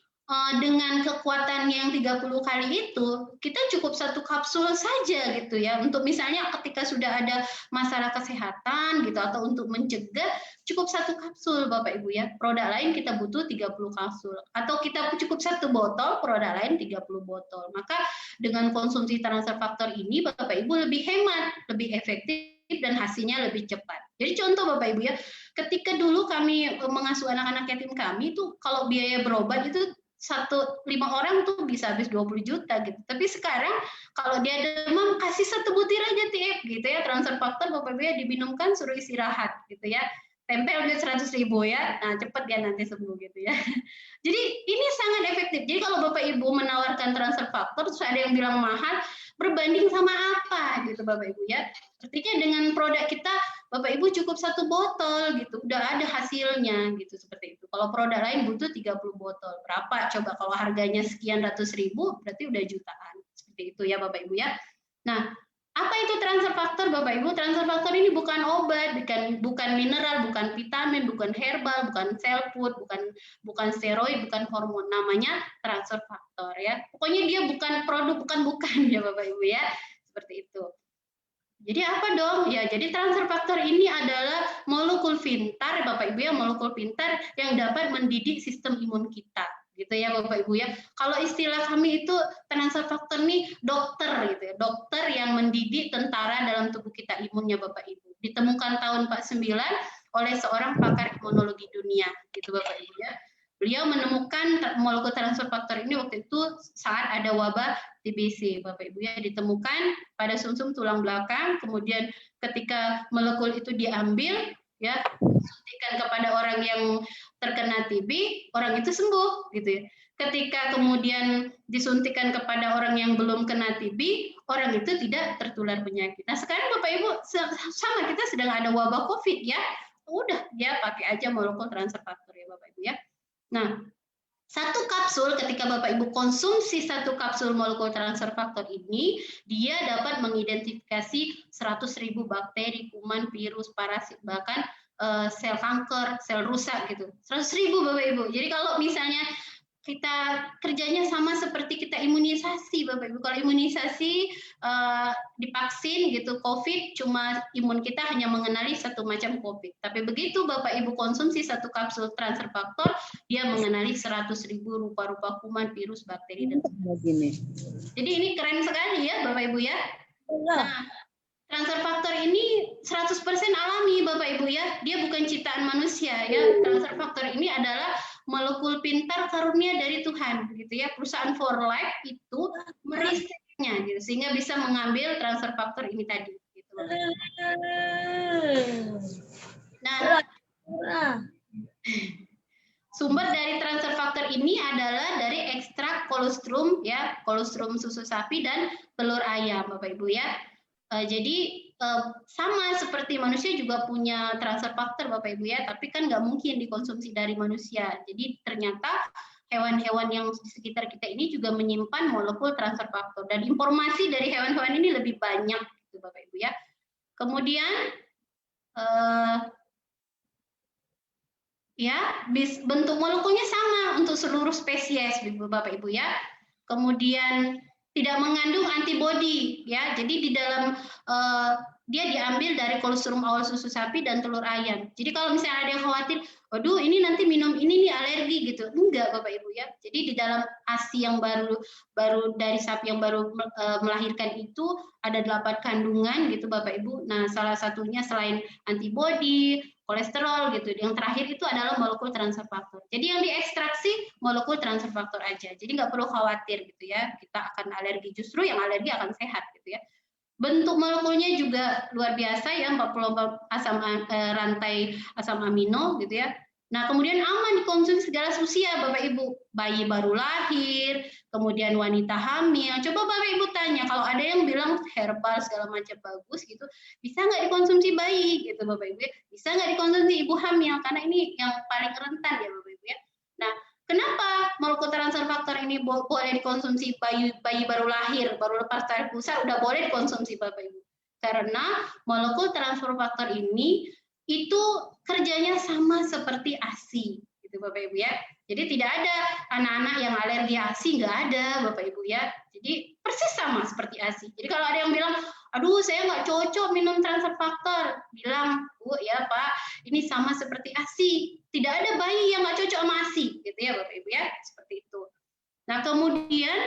dengan kekuatan yang 30 kali itu, kita cukup 1 kapsul saja gitu ya. Untuk misalnya ketika sudah ada masalah kesehatan gitu atau untuk mencegah, cukup 1 kapsul Bapak Ibu ya. Produk lain kita butuh 30 kapsul. Atau kita cukup 1 botol, produk lain 30 botol. Maka dengan konsumsi transfer faktor ini Bapak Ibu lebih hemat, lebih efektif dan hasilnya lebih cepat. Jadi contoh Bapak Ibu ya, ketika dulu kami mengasuh anak-anak yatim kami itu kalau biaya berobat itu 5 orang tuh bisa habis 20 juta gitu. Tapi sekarang kalau dia demam kasih 1 butir aja TF gitu ya, transfer faktor Bapak Ibu ya, diminumkan suruh istirahat gitu ya. Tempel dia 100.000 ya, nah cepat dia nanti sembuh gitu ya. Jadi ini sangat efektif. Jadi kalau Bapak Ibu menawarkan transfer faktor, terus ada yang bilang mahal, berbanding sama apa gitu Bapak Ibu ya. Artinya dengan produk kita Bapak Ibu cukup 1 botol gitu, udah ada hasilnya gitu seperti itu. Kalau produk lain butuh 30 botol. Berapa coba kalau harganya sekian ratus ribu, berarti udah jutaan. Seperti itu ya Bapak Ibu ya. Nah, apa itu transfer faktor Bapak Ibu? Transfer faktor ini bukan obat, bukan mineral, bukan vitamin, bukan herbal, bukan cell food, bukan steroid, bukan hormon. Namanya transfer faktor ya. Pokoknya dia bukan produk, bukan ya Bapak Ibu ya. Seperti itu. Jadi apa dong? Ya, jadi transfer faktor ini adalah molekul pintar, Bapak Ibu ya, molekul pintar yang dapat mendidik sistem imun kita, gitu ya Bapak Ibu ya. Kalau istilah kami itu transfer faktor nih dokter gitu ya, dokter yang mendidik tentara dalam tubuh kita imunnya Bapak Ibu. Ditemukan tahun 49 oleh seorang pakar imunologi dunia, gitu Bapak Ibu ya. Beliau menemukan molekul transfer faktor ini waktu itu saat ada wabah TBC, Bapak Ibu ya, ditemukan pada sumsum tulang belakang, kemudian ketika molekul itu diambil, ya, disuntikan kepada orang yang terkena TB, orang itu sembuh, gitu ya. Ketika kemudian disuntikan kepada orang yang belum kena TB, orang itu tidak tertular penyakit. Nah sekarang Bapak Ibu sama kita sedang ada wabah COVID ya, udah ya pakai aja molekul transfer faktor ya Bapak Ibu ya. Nah, 1 kapsul ketika Bapak Ibu konsumsi 1 kapsul molekul transfer faktor ini, dia dapat mengidentifikasi 100.000 bakteri, kuman, virus, parasit, bahkan sel kanker, sel rusak gitu. 100.000 Bapak Ibu. Jadi kalau misalnya kita kerjanya sama seperti kita imunisasi, Bapak Ibu. Kalau imunisasi divaksin gitu COVID, cuma imun kita hanya mengenali satu macam COVID. Tapi begitu Bapak Ibu konsumsi satu kapsul transfer faktor, dia mengenali 100.000 rupa-rupa kuman, virus, bakteri dan sebagainya. Jadi ini keren sekali ya Bapak Ibu ya. Nah, transfer faktor ini 100% alami Bapak Ibu ya. Dia bukan ciptaan manusia ya. Transfer faktor ini adalah molekul pintar karunia dari Tuhan gitu ya. Perusahaan For Life itu merisetnya gitu sehingga bisa mengambil transfer faktor ini tadi gitu. Nah, sumber dari transfer faktor ini adalah dari ekstrak kolostrum ya, kolostrum susu sapi dan telur ayam Bapak Ibu ya. Jadi sama seperti manusia juga punya transfer faktor Bapak Ibu ya, tapi kan nggak mungkin dikonsumsi dari manusia. Jadi ternyata hewan-hewan yang di sekitar kita ini juga menyimpan molekul transfer faktor dan informasi dari hewan-hewan ini lebih banyak gitu Bapak Ibu ya. Kemudian ya bentuk molekulnya sama untuk seluruh spesies Bapak Ibu ya. Kemudian tidak mengandung antibodi ya. Jadi di dalam dia diambil dari kolostrum awal susu sapi dan telur ayam. Jadi kalau misalnya ada yang khawatir, waduh ini nanti minum ini nih alergi gitu. Enggak Bapak Ibu ya. Jadi di dalam ASI yang baru dari sapi yang baru melahirkan itu ada 8 kandungan gitu Bapak Ibu. Nah, salah satunya selain antibodi, kolesterol gitu. Yang terakhir itu adalah molekul transfer faktor. Jadi yang diekstraksi molekul transfer faktor aja. Jadi nggak perlu khawatir gitu ya. Kita akan alergi, justru yang alergi akan sehat gitu ya. Bentuk molekulnya juga luar biasa ya, 44 rantai asam amino gitu ya. Nah, kemudian aman dikonsumsi segala usia Bapak Ibu. Bayi baru lahir, kemudian wanita hamil. Coba Bapak Ibu tanya, kalau ada yang bilang herbal segala macam bagus gitu, bisa nggak dikonsumsi bayi gitu Bapak Ibu? Bisa nggak dikonsumsi ibu hamil? Karena ini yang paling rentan ya Bapak Ibu ya. Nah, kenapa molekul transfer faktor ini boleh dikonsumsi bayi baru lahir, baru lepas dari pusat, udah boleh dikonsumsi Bapak Ibu? Karena molekul transfer faktor ini itu kerjanya sama seperti ASI, gitu Bapak Ibu ya. Jadi tidak ada anak-anak yang alergi ASI, nggak ada Bapak Ibu ya. Jadi persis sama seperti ASI. Jadi kalau ada yang bilang, aduh saya nggak cocok minum transfer faktor, bilang, Bu ya Pak, ini sama seperti ASI. Tidak ada bayi yang nggak cocok sama ASI, gitu ya Bapak Ibu ya, seperti itu. Nah kemudian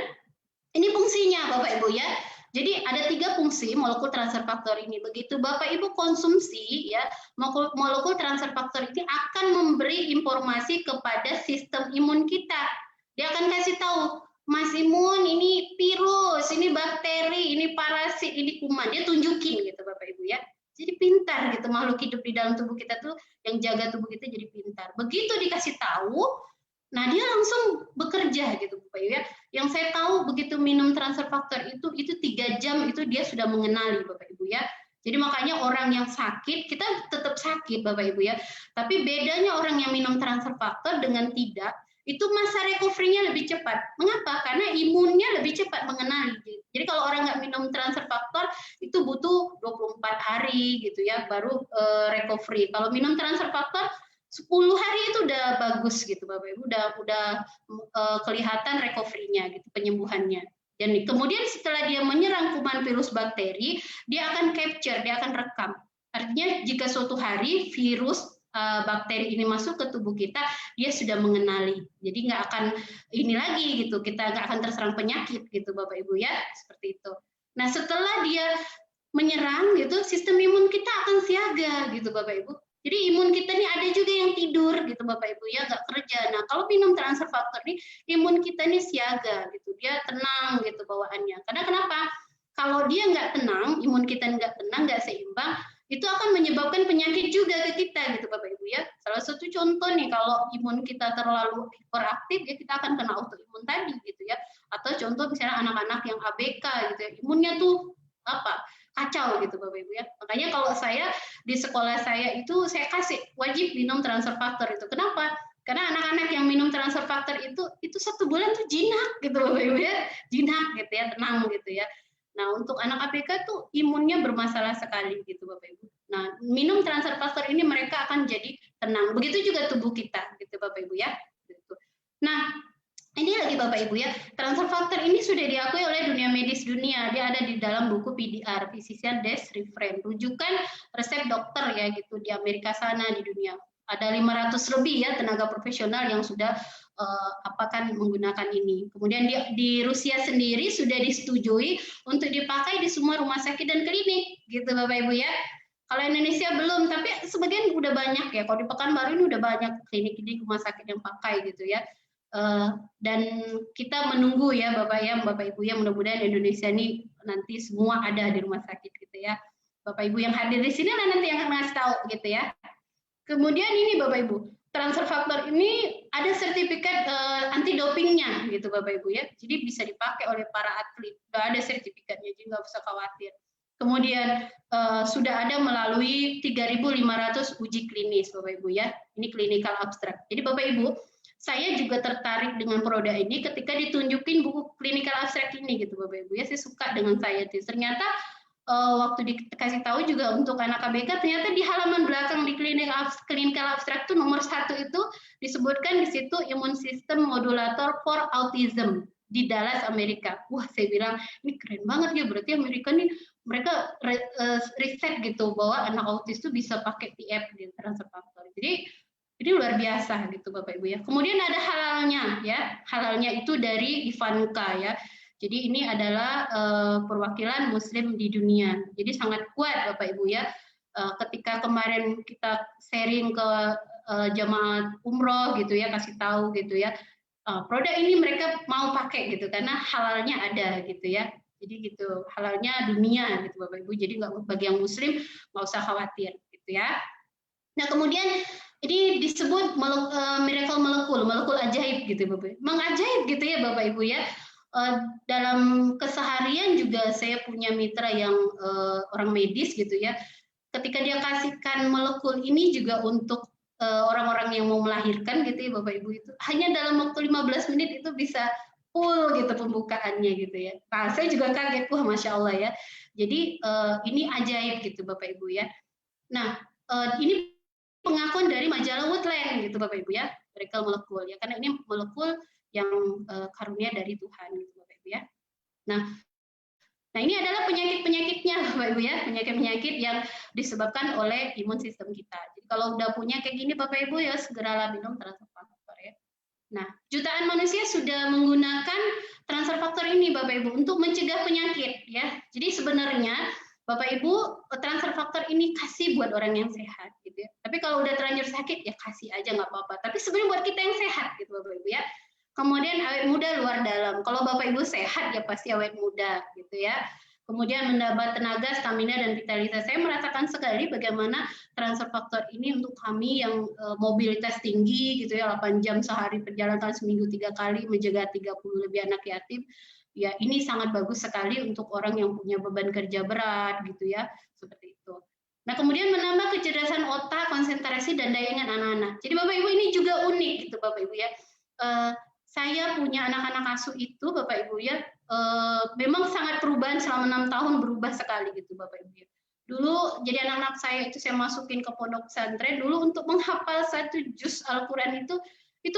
ini fungsinya Bapak Ibu ya. Jadi ada 3 fungsi molekul transfer faktor ini. Begitu Bapak Ibu konsumsi ya, molekul transfer faktor ini akan memberi informasi kepada sistem imun kita. Dia akan kasih tahu, Mas imun ini virus, ini bakteri, ini parasit, ini kuman. Dia tunjukin gitu Bapak Ibu ya. Jadi pintar gitu makhluk hidup di dalam tubuh kita tuh, yang jaga tubuh kita jadi pintar. Begitu dikasih tahu, nah dia langsung bekerja gitu Bapak Ibu ya. Yang saya tahu begitu minum transfer faktor itu 3 jam itu dia sudah mengenali Bapak Ibu ya. Jadi makanya orang yang sakit, kita tetap sakit Bapak Ibu ya. Tapi bedanya orang yang minum transfer faktor dengan tidak, itu masa recovery-nya lebih cepat. Mengapa? Karena imunnya lebih cepat mengenali. Jadi kalau orang nggak minum transfer faktor, itu butuh 24 hari gitu ya, baru recovery. Kalau minum transfer faktor, 10 hari itu udah bagus gitu Bapak Ibu, udah kelihatan recovery-nya gitu, penyembuhannya. Dan kemudian setelah dia menyerang kuman, virus, bakteri, dia akan capture, dia akan rekam. Artinya jika suatu hari virus bakteri ini masuk ke tubuh kita, dia sudah mengenali. Jadi nggak akan ini lagi gitu, kita nggak akan terserang penyakit gitu Bapak Ibu ya, seperti itu. Nah setelah dia menyerang gitu, sistem imun kita akan siaga gitu Bapak Ibu. Jadi imun kita nih ada juga yang tidur gitu Bapak Ibu ya, nggak kerja. Nah kalau minum transfer faktor nih, imun kita nih siaga gitu, dia tenang gitu bawaannya. Karena kenapa? Kalau dia nggak tenang, imun kita nggak tenang, nggak seimbang, itu akan menyebabkan penyakit juga ke kita gitu Bapak Ibu ya. Salah satu contoh nih, kalau imun kita terlalu hiperaktif, ya kita akan kena autoimun tadi gitu ya. Atau contoh misalnya anak-anak yang ABK gitu ya, imunnya tuh kacau gitu Bapak Ibu ya. Makanya kalau saya di sekolah saya itu saya kasih wajib minum transfer faktor itu. Kenapa? Karena anak-anak yang minum transfer faktor itu 1 bulan tuh jinak gitu Bapak Ibu ya. Jinak gitu ya, tenang gitu ya. Nah, untuk anak ABK tuh imunnya bermasalah sekali gitu Bapak Ibu. Nah, minum transfer faktor ini mereka akan jadi tenang. Begitu juga tubuh kita gitu Bapak Ibu ya. Gitu. Nah, Ini lagi Bapak Ibu ya, transfer faktor ini sudah diakui oleh dunia medis dunia. Dia ada di dalam buku PDR, Physician Desk Reference, rujukan resep dokter ya gitu di Amerika sana, di dunia. Ada 500 lebih ya tenaga profesional yang sudah menggunakan ini. Kemudian di Rusia sendiri sudah disetujui untuk dipakai di semua rumah sakit dan klinik, gitu Bapak Ibu ya. Kalau Indonesia belum, tapi sebagian udah banyak ya. Kalau di Pekanbaru ini udah banyak klinik rumah sakit yang pakai gitu ya. Dan kita menunggu ya Bapak Ibu ya, mudah-mudahan Indonesia ini nanti semua ada di rumah sakit gitu ya. Bapak Ibu yang hadir di sini lah nanti yang akan ngasih tahu gitu ya. Kemudian ini Bapak Ibu, transfer faktor ini ada sertifikat anti dopingnya gitu Bapak Ibu ya. Jadi bisa dipakai oleh para atlet. Sudah ada sertifikatnya, jadi nggak usah khawatir. Kemudian sudah ada melalui 3.500 uji klinis Bapak Ibu ya. Ini clinical abstract. Jadi Bapak Ibu, saya juga tertarik dengan produk ini ketika ditunjukin buku clinical abstract ini gitu Bapak Ibu ya. Saya suka dengan scientist. Ternyata waktu dikasih tahu juga untuk anak KBK, ternyata di halaman belakang di clinical abstract itu nomor 1 itu disebutkan di situ immune system modulator for autism di Dallas, Amerika. Wah, saya bilang ini keren banget ya, berarti Amerika nih mereka riset gitu bahwa anak autis itu bisa pakai TF di transfer faktor. Jadi ini luar biasa gitu Bapak Ibu ya. Kemudian ada halalnya ya, halalnya itu dari Ivanka ya. Jadi ini adalah perwakilan Muslim di dunia. Jadi sangat kuat Bapak Ibu ya. Ketika kemarin kita sharing ke jamaah umroh gitu ya, kasih tahu gitu ya, produk ini mereka mau pakai gitu karena halalnya ada gitu ya. Jadi gitu, halalnya dunia gitu Bapak Ibu. Jadi nggak, bagi yang Muslim nggak usah khawatir gitu ya. Nah kemudian ini disebut miracle molekul ajaib gitu Bapak Ibu. Mengajaib gitu ya Bapak Ibu ya. Dalam keseharian juga saya punya mitra yang orang medis gitu ya. Ketika dia kasihkan molekul ini juga untuk orang-orang yang mau melahirkan gitu ya Bapak Ibu, itu hanya dalam waktu 15 menit itu bisa full gitu pembukaannya gitu ya. Nah, saya juga kaget, wah Masya Allah ya. Jadi ini ajaib gitu Bapak Ibu ya. Nah, ini pengakuan dari majalah Woodland gitu Bapak Ibu ya, miracle molekul ya, karena ini molekul yang karunia dari Tuhan gitu Bapak Ibu ya. Nah ini adalah penyakit-penyakitnya Bapak Ibu ya, penyakit-penyakit yang disebabkan oleh imun sistem kita. Jadi kalau udah punya kayak gini Bapak Ibu ya segeralah minum transfer faktor ya. Nah, jutaan manusia sudah menggunakan transfer faktor ini Bapak Ibu untuk mencegah penyakit ya. Jadi sebenarnya Bapak Ibu transfer faktor ini kasih buat orang yang sehat gitu ya. Tapi kalau udah terlanjur sakit ya kasih aja nggak apa-apa. Tapi sebenarnya buat kita yang sehat gitu Bapak Ibu ya. Kemudian awet muda luar dalam. Kalau Bapak Ibu sehat ya pasti awet muda gitu ya. Kemudian mendapat tenaga, stamina dan vitalitas. Saya merasakan sekali bagaimana transfer faktor ini untuk kami yang mobilitas tinggi gitu ya, 8 jam sehari perjalanan seminggu 3 kali menjaga 30 lebih anak yatim. Ya, ini sangat bagus sekali untuk orang yang punya beban kerja berat gitu ya, seperti itu. Nah, kemudian menambah kecerdasan otak, konsentrasi dan daya ingat anak-anak. Jadi Bapak Ibu ini juga unik gitu Bapak Ibu ya. Saya punya anak-anak asuh itu Bapak Ibu ya, memang sangat perubahan selama 6 tahun, berubah sekali gitu Bapak Ibu ya. Dulu jadi anak-anak saya itu saya masukin ke pondok pesantren dulu untuk menghafal 1 juz Al-Qur'an itu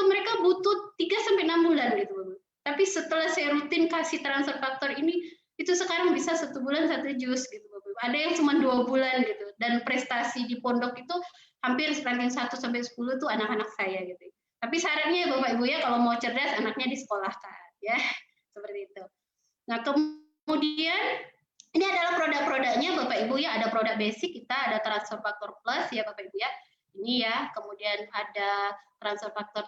mereka butuh 3-6 bulan gitu Bapak. Tapi setelah saya rutin kasih transfer faktor ini, itu sekarang bisa 1 bulan 1 juz gitu Bapak. Ada yang cuma 2 bulan gitu. Dan prestasi di pondok itu hampir ranking 1 sampai 10 tuh anak-anak saya gitu. Tapi syaratnya Bapak Ibu ya, kalau mau cerdas anaknya disekolahkan ya. Seperti itu. Nah, kemudian ini adalah produk-produknya Bapak Ibu ya, ada produk basic kita, ada transfer faktor plus ya Bapak Ibu ya. Ini ya, kemudian ada transfer faktor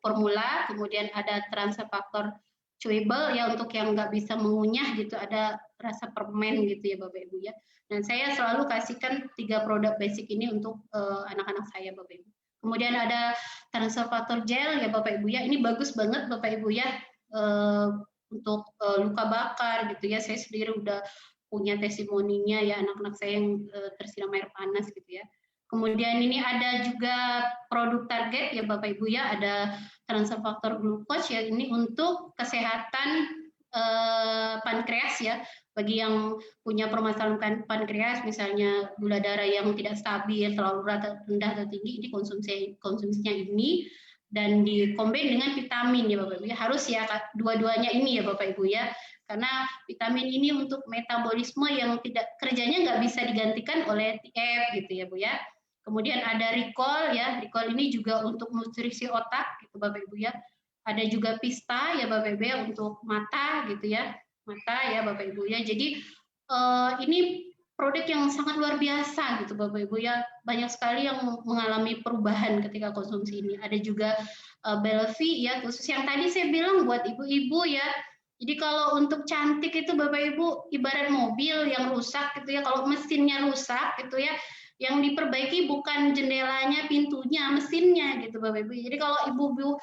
formula, kemudian ada transfer faktor chewable ya untuk yang nggak bisa mengunyah gitu, ada rasa permen gitu ya Bapak Ibu ya. Dan saya selalu kasihkan 3 produk basic ini untuk anak-anak saya Bapak Ibu. Kemudian ada transfer faktor gel ya Bapak Ibu ya, ini bagus banget Bapak Ibu ya untuk luka bakar gitu ya. Saya sendiri udah punya testimoninya ya, anak-anak saya yang tersiram air panas gitu ya. Kemudian ini ada juga produk target ya Bapak Ibu ya, ada transfer faktor glukos ya, ini untuk kesehatan pankreas ya, bagi yang punya permasalahan pankreas, misalnya gula darah yang tidak stabil, terlalu rendah atau tinggi, ini konsumsinya ini dan dikombin dengan vitamin ya Bapak Ibu ya. Harus ya dua-duanya ini ya Bapak Ibu ya. Karena vitamin ini untuk metabolisme yang tidak kerjanya nggak bisa digantikan oleh TF gitu ya Bu ya. Kemudian ada Recall ya. Recall ini juga untuk nutrisi otak gitu Bapak Ibu ya. Ada juga Pista ya Bapak Ibu ya untuk mata gitu ya. Mata ya Bapak Ibu ya. Jadi ini produk yang sangat luar biasa gitu Bapak Ibu ya. Banyak sekali yang mengalami perubahan ketika konsumsi ini. Ada juga Belvi ya, khusus yang tadi saya bilang buat ibu-ibu ya. Jadi kalau untuk cantik itu Bapak Ibu ibarat mobil yang rusak gitu ya. Kalau mesinnya rusak gitu ya, yang diperbaiki bukan jendelanya, pintunya, mesinnya gitu Bapak Ibu. Jadi kalau ibu-ibu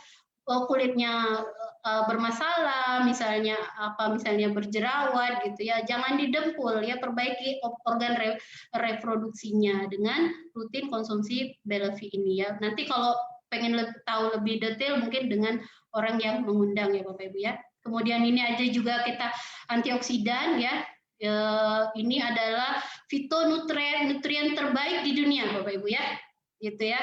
kulitnya bermasalah, misalnya berjerawat gitu ya, jangan didempul ya, perbaiki organ reproduksinya dengan rutin konsumsi Belvi ini ya. Nanti kalau pengen tahu lebih detail mungkin dengan orang yang mengundang ya Bapak Ibu ya. Kemudian ini ada juga kita antioksidan ya. Ini adalah fitonutrien terbaik di dunia Bapak Ibu ya. Gitu ya.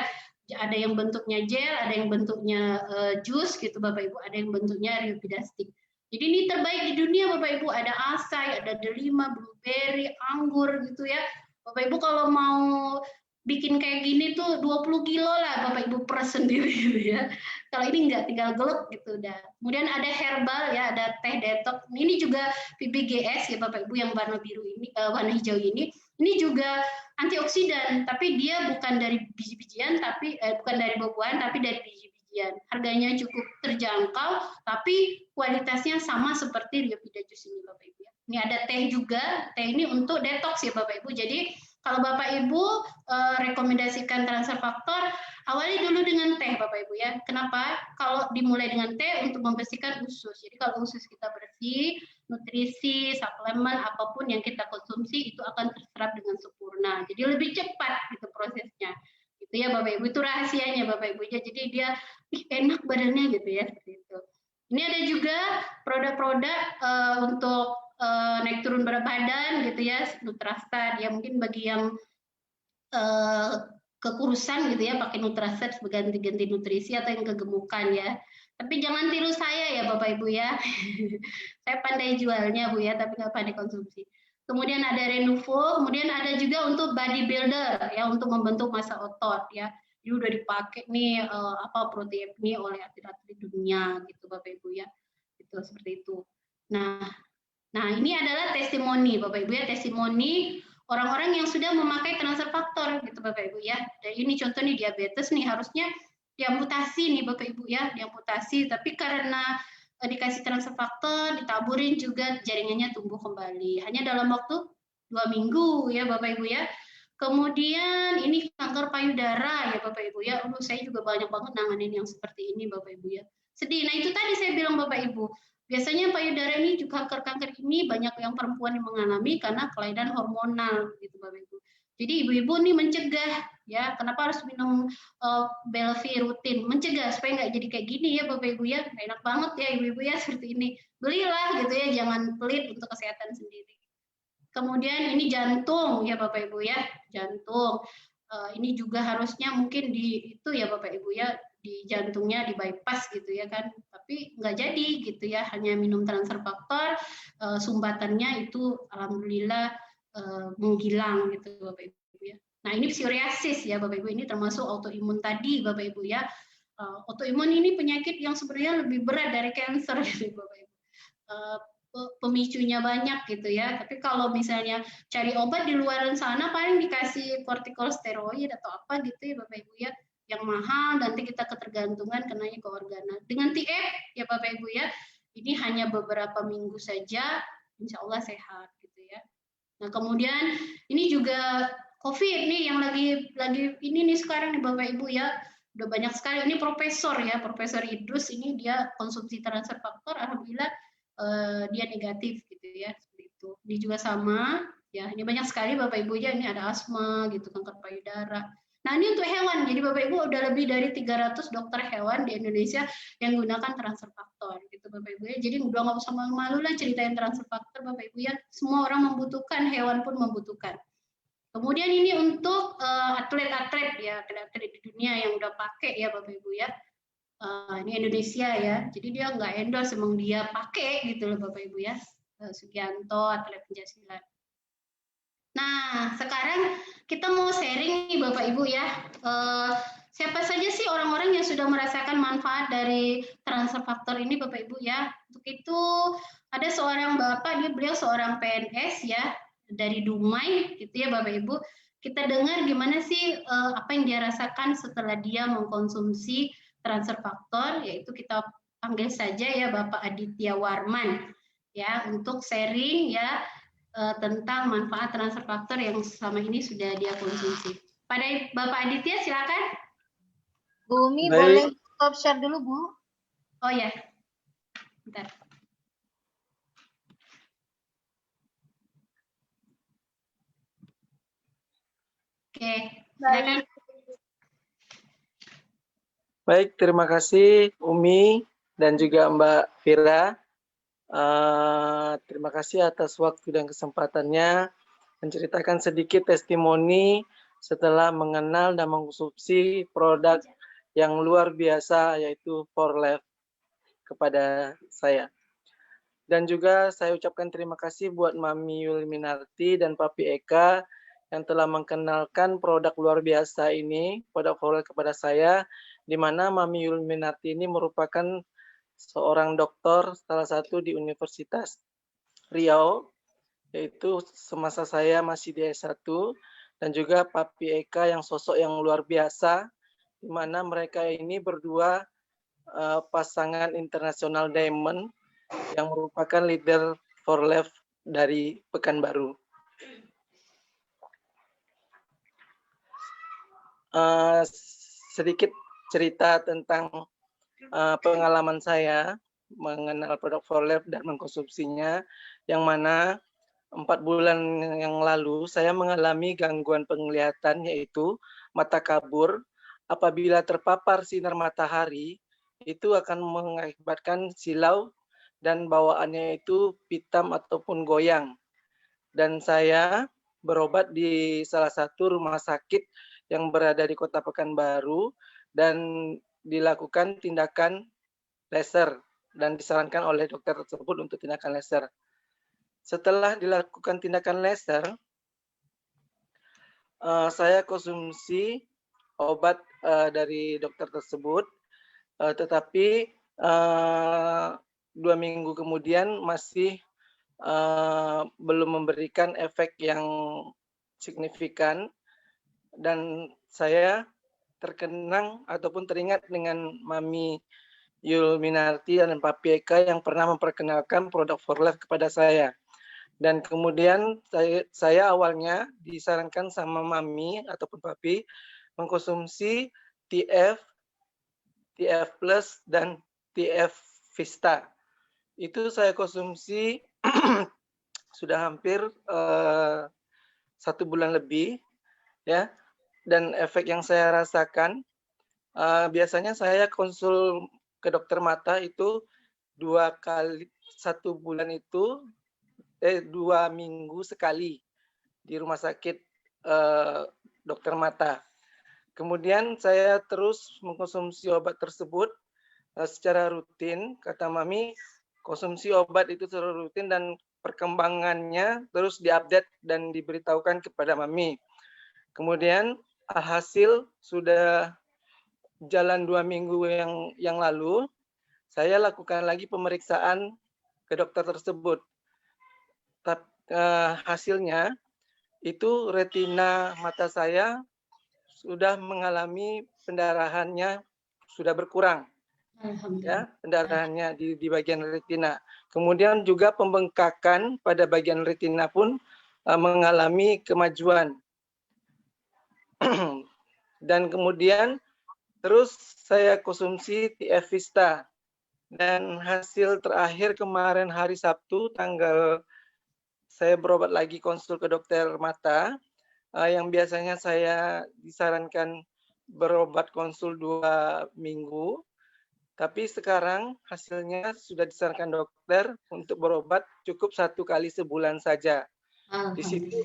Ada yang bentuknya gel, ada yang bentuknya jus gitu Bapak Ibu, ada yang bentuknya riopidastik. Jadi ini terbaik di dunia Bapak Ibu, ada asai, ada delima, blueberry, anggur gitu ya. Bapak Ibu kalau mau bikin kayak gini tuh 20 kilo lah Bapak Ibu peres sendiri gitu ya. Kalau ini enggak, tinggal gelek gitu udah. Kemudian ada herbal ya, ada teh detox. Ini juga PBGS ya Bapak Ibu yang warna biru ini, warna hijau ini. Ini juga antioksidan, tapi dia bukan dari biji-bijian, tapi bukan dari buah-buahan, tapi dari biji-bijian. Harganya cukup terjangkau, tapi kualitasnya sama seperti Riopida Jus ini Bapak Ibu ya. Ini ada teh juga, teh ini untuk detox ya Bapak Ibu. Jadi kalau Bapak Ibu rekomendasikan transfer faktor, awali dulu dengan teh Bapak Ibu ya. Kenapa? Kalau dimulai dengan teh untuk membersihkan usus. Jadi kalau usus kita bersih, nutrisi, suplemen, apapun yang kita konsumsi itu akan terserap dengan sempurna. Jadi lebih cepat gitu prosesnya. Gitu ya Bapak Ibu, itu rahasianya Bapak Ibu ya. Jadi dia enak badannya gitu ya, seperti itu. Ini ada juga produk-produk untuk naik turun berat badan gitu ya, Nutrastat ya, mungkin bagi yang kekurusan gitu ya pakai Nutrastat sebagai ganti nutrisi, atau yang kegemukan ya. Tapi jangan tiru saya ya Bapak Ibu ya. Saya pandai jualnya Bu ya, tapi nggak pandai konsumsi. Kemudian ada Renuvo, kemudian ada juga untuk bodybuilder ya, untuk membentuk massa otot ya. Ini udah dipakai nih protein ini oleh atlet-atlet dunia gitu Bapak Ibu ya. Itu seperti itu. Nah, ini adalah testimoni Bapak Ibu ya, testimoni orang-orang yang sudah memakai transfer faktor gitu Bapak Ibu ya. Dan ini contoh nih diabetes nih, harusnya diamputasi nih Bapak Ibu ya, diamputasi, tapi karena dikasih transfer faktor, ditaburin juga jaringannya tumbuh kembali. Hanya dalam waktu 2 minggu ya Bapak Ibu ya. Kemudian ini kanker payudara ya Bapak Ibu ya. Saya juga banyak banget nanganin yang seperti ini Bapak Ibu ya. Sedih. Nah, itu tadi saya bilang Bapak Ibu. Biasanya payudara ini juga kanker-kanker ini banyak yang perempuan yang mengalami karena kelainan hormonal gitu Bapak Ibu. Jadi ibu-ibu nih mencegah ya, kenapa harus minum Belvi rutin? Mencegah supaya nggak jadi kayak gini ya Bapak Ibu ya. Enak banget ya ibu-ibu ya seperti ini. Belilah gitu ya, jangan pelit untuk kesehatan sendiri. Kemudian ini jantung ya Bapak Ibu ya, jantung. Ini juga harusnya mungkin di itu ya Bapak Ibu ya, di jantungnya di bypass gitu ya kan, tapi nggak jadi gitu ya, hanya minum transfer faktor, sumbatannya itu alhamdulillah menghilang gitu Bapak Ibu ya. Nah ini psoriasis ya Bapak Ibu, ini termasuk autoimun tadi Bapak Ibu ya. Autoimun ini penyakit yang sebenarnya lebih berat dari kanker gitu Bapak Ibu. Pemicunya banyak gitu ya, tapi kalau misalnya cari obat di luar sana paling dikasih kortikosteroid atau apa gitu ya Bapak Ibu ya, yang mahal, nanti kita ketergantungan kenanya ke organa. Dengan TF ya Bapak Ibu ya, ini hanya beberapa minggu saja, insya Allah sehat gitu ya. Nah kemudian ini juga COVID nih yang lagi ini nih sekarang nih Bapak Ibu ya, udah banyak sekali. Ini Profesor Idrus, ini dia konsumsi transfer faktor, alhamdulillah dia negatif gitu ya, seperti itu. Ini juga sama ya, ini banyak sekali Bapak Ibu ya, ini ada asma gitu, kanker payudara. Nah ini untuk hewan, jadi Bapak Ibu udah lebih dari 300 dokter hewan di Indonesia yang gunakan transfer faktor gitu Bapak Ibu ya. Jadi udah nggak usah malu-malu lah ceritain transfer faktor Bapak Ibu ya, semua orang membutuhkan, hewan pun membutuhkan. Kemudian ini untuk atlet-atlet ya, atlet di dunia yang udah pakai ya Bapak Ibu ya. ini Indonesia ya, jadi dia nggak endorse, emang dia pakai gitu loh Bapak Ibu ya, Sugianto atlet pencaksilat. Nah sekarang kita mau sharing nih Bapak Ibu ya, siapa saja sih orang-orang yang sudah merasakan manfaat dari transfer faktor ini Bapak Ibu ya. Untuk itu ada seorang Bapak, beliau seorang PNS ya, dari Dumai gitu ya Bapak Ibu. Kita dengar gimana sih apa yang dia rasakan setelah dia mengkonsumsi transfer faktor, yaitu kita panggil saja ya Bapak Aditya Warman ya, untuk sharing ya tentang manfaat transfer faktor yang selama ini sudah dia konsumsi. Pada Bapak Aditya silakan. Bu Umi Baik. boleh stop share dulu Bu? Oh ya, bentar. Oke, silakan. Baik, terima kasih Umi dan juga Mbak Vira. Terima kasih atas waktu dan kesempatannya menceritakan sedikit testimoni setelah mengenal dan mengkonsumsi produk yang luar biasa yaitu ForLife kepada saya. Dan juga saya ucapkan terima kasih buat Mami Yulminarti dan Papi Eka yang telah mengenalkan produk luar biasa ini, produk ForLife kepada saya, di mana Mami Yulminarti ini merupakan seorang dokter salah satu di Universitas Riau, yaitu semasa saya masih di S1, dan juga Papi Eka yang sosok yang luar biasa, di mana mereka ini berdua pasangan internasional Diamond yang merupakan leader ForLife dari Pekanbaru. Sedikit cerita tentang pengalaman saya mengenal produk ForLife dan mengkonsumsinya, yang mana 4 bulan yang lalu saya mengalami gangguan penglihatan yaitu mata kabur. Apabila terpapar sinar matahari itu akan mengakibatkan silau dan bawaannya itu pitam ataupun goyang. Dan saya berobat di salah satu rumah sakit yang berada di Kota Pekanbaru dan dilakukan tindakan laser dan disarankan oleh dokter tersebut untuk tindakan laser. Setelah dilakukan tindakan laser, saya konsumsi obat dari dokter tersebut, tetapi 2 minggu kemudian masih belum memberikan efek yang signifikan, dan saya terkenang ataupun teringat dengan Mami Yulminarti dan Papi Eka yang pernah memperkenalkan produk ForLife kepada saya. Dan kemudian saya awalnya disarankan sama Mami ataupun Papi mengkonsumsi TF Plus dan TF Vista. Itu saya konsumsi sudah hampir 1 bulan lebih ya. Dan efek yang saya rasakan, biasanya saya konsul ke dokter mata itu 2 kali, 1 bulan itu 2 minggu sekali di rumah sakit dokter mata. Kemudian saya terus mengkonsumsi obat tersebut secara rutin. Kata Mami, konsumsi obat itu secara rutin dan perkembangannya terus diupdate dan diberitahukan kepada Mami. Kemudian hasil sudah jalan 2 minggu yang lalu, saya lakukan lagi pemeriksaan ke dokter tersebut. Hasilnya itu retina mata saya sudah mengalami pendarahannya sudah berkurang. Ya, pendarahannya di bagian retina. Kemudian juga pembengkakan pada bagian retina pun mengalami kemajuan. Dan kemudian terus saya konsumsi TF Vista. Dan hasil terakhir kemarin hari Sabtu saya berobat lagi konsul ke dokter mata, yang biasanya saya disarankan berobat konsul 2 minggu, tapi sekarang hasilnya sudah disarankan dokter untuk berobat cukup 1 kali sebulan saja. Di situ,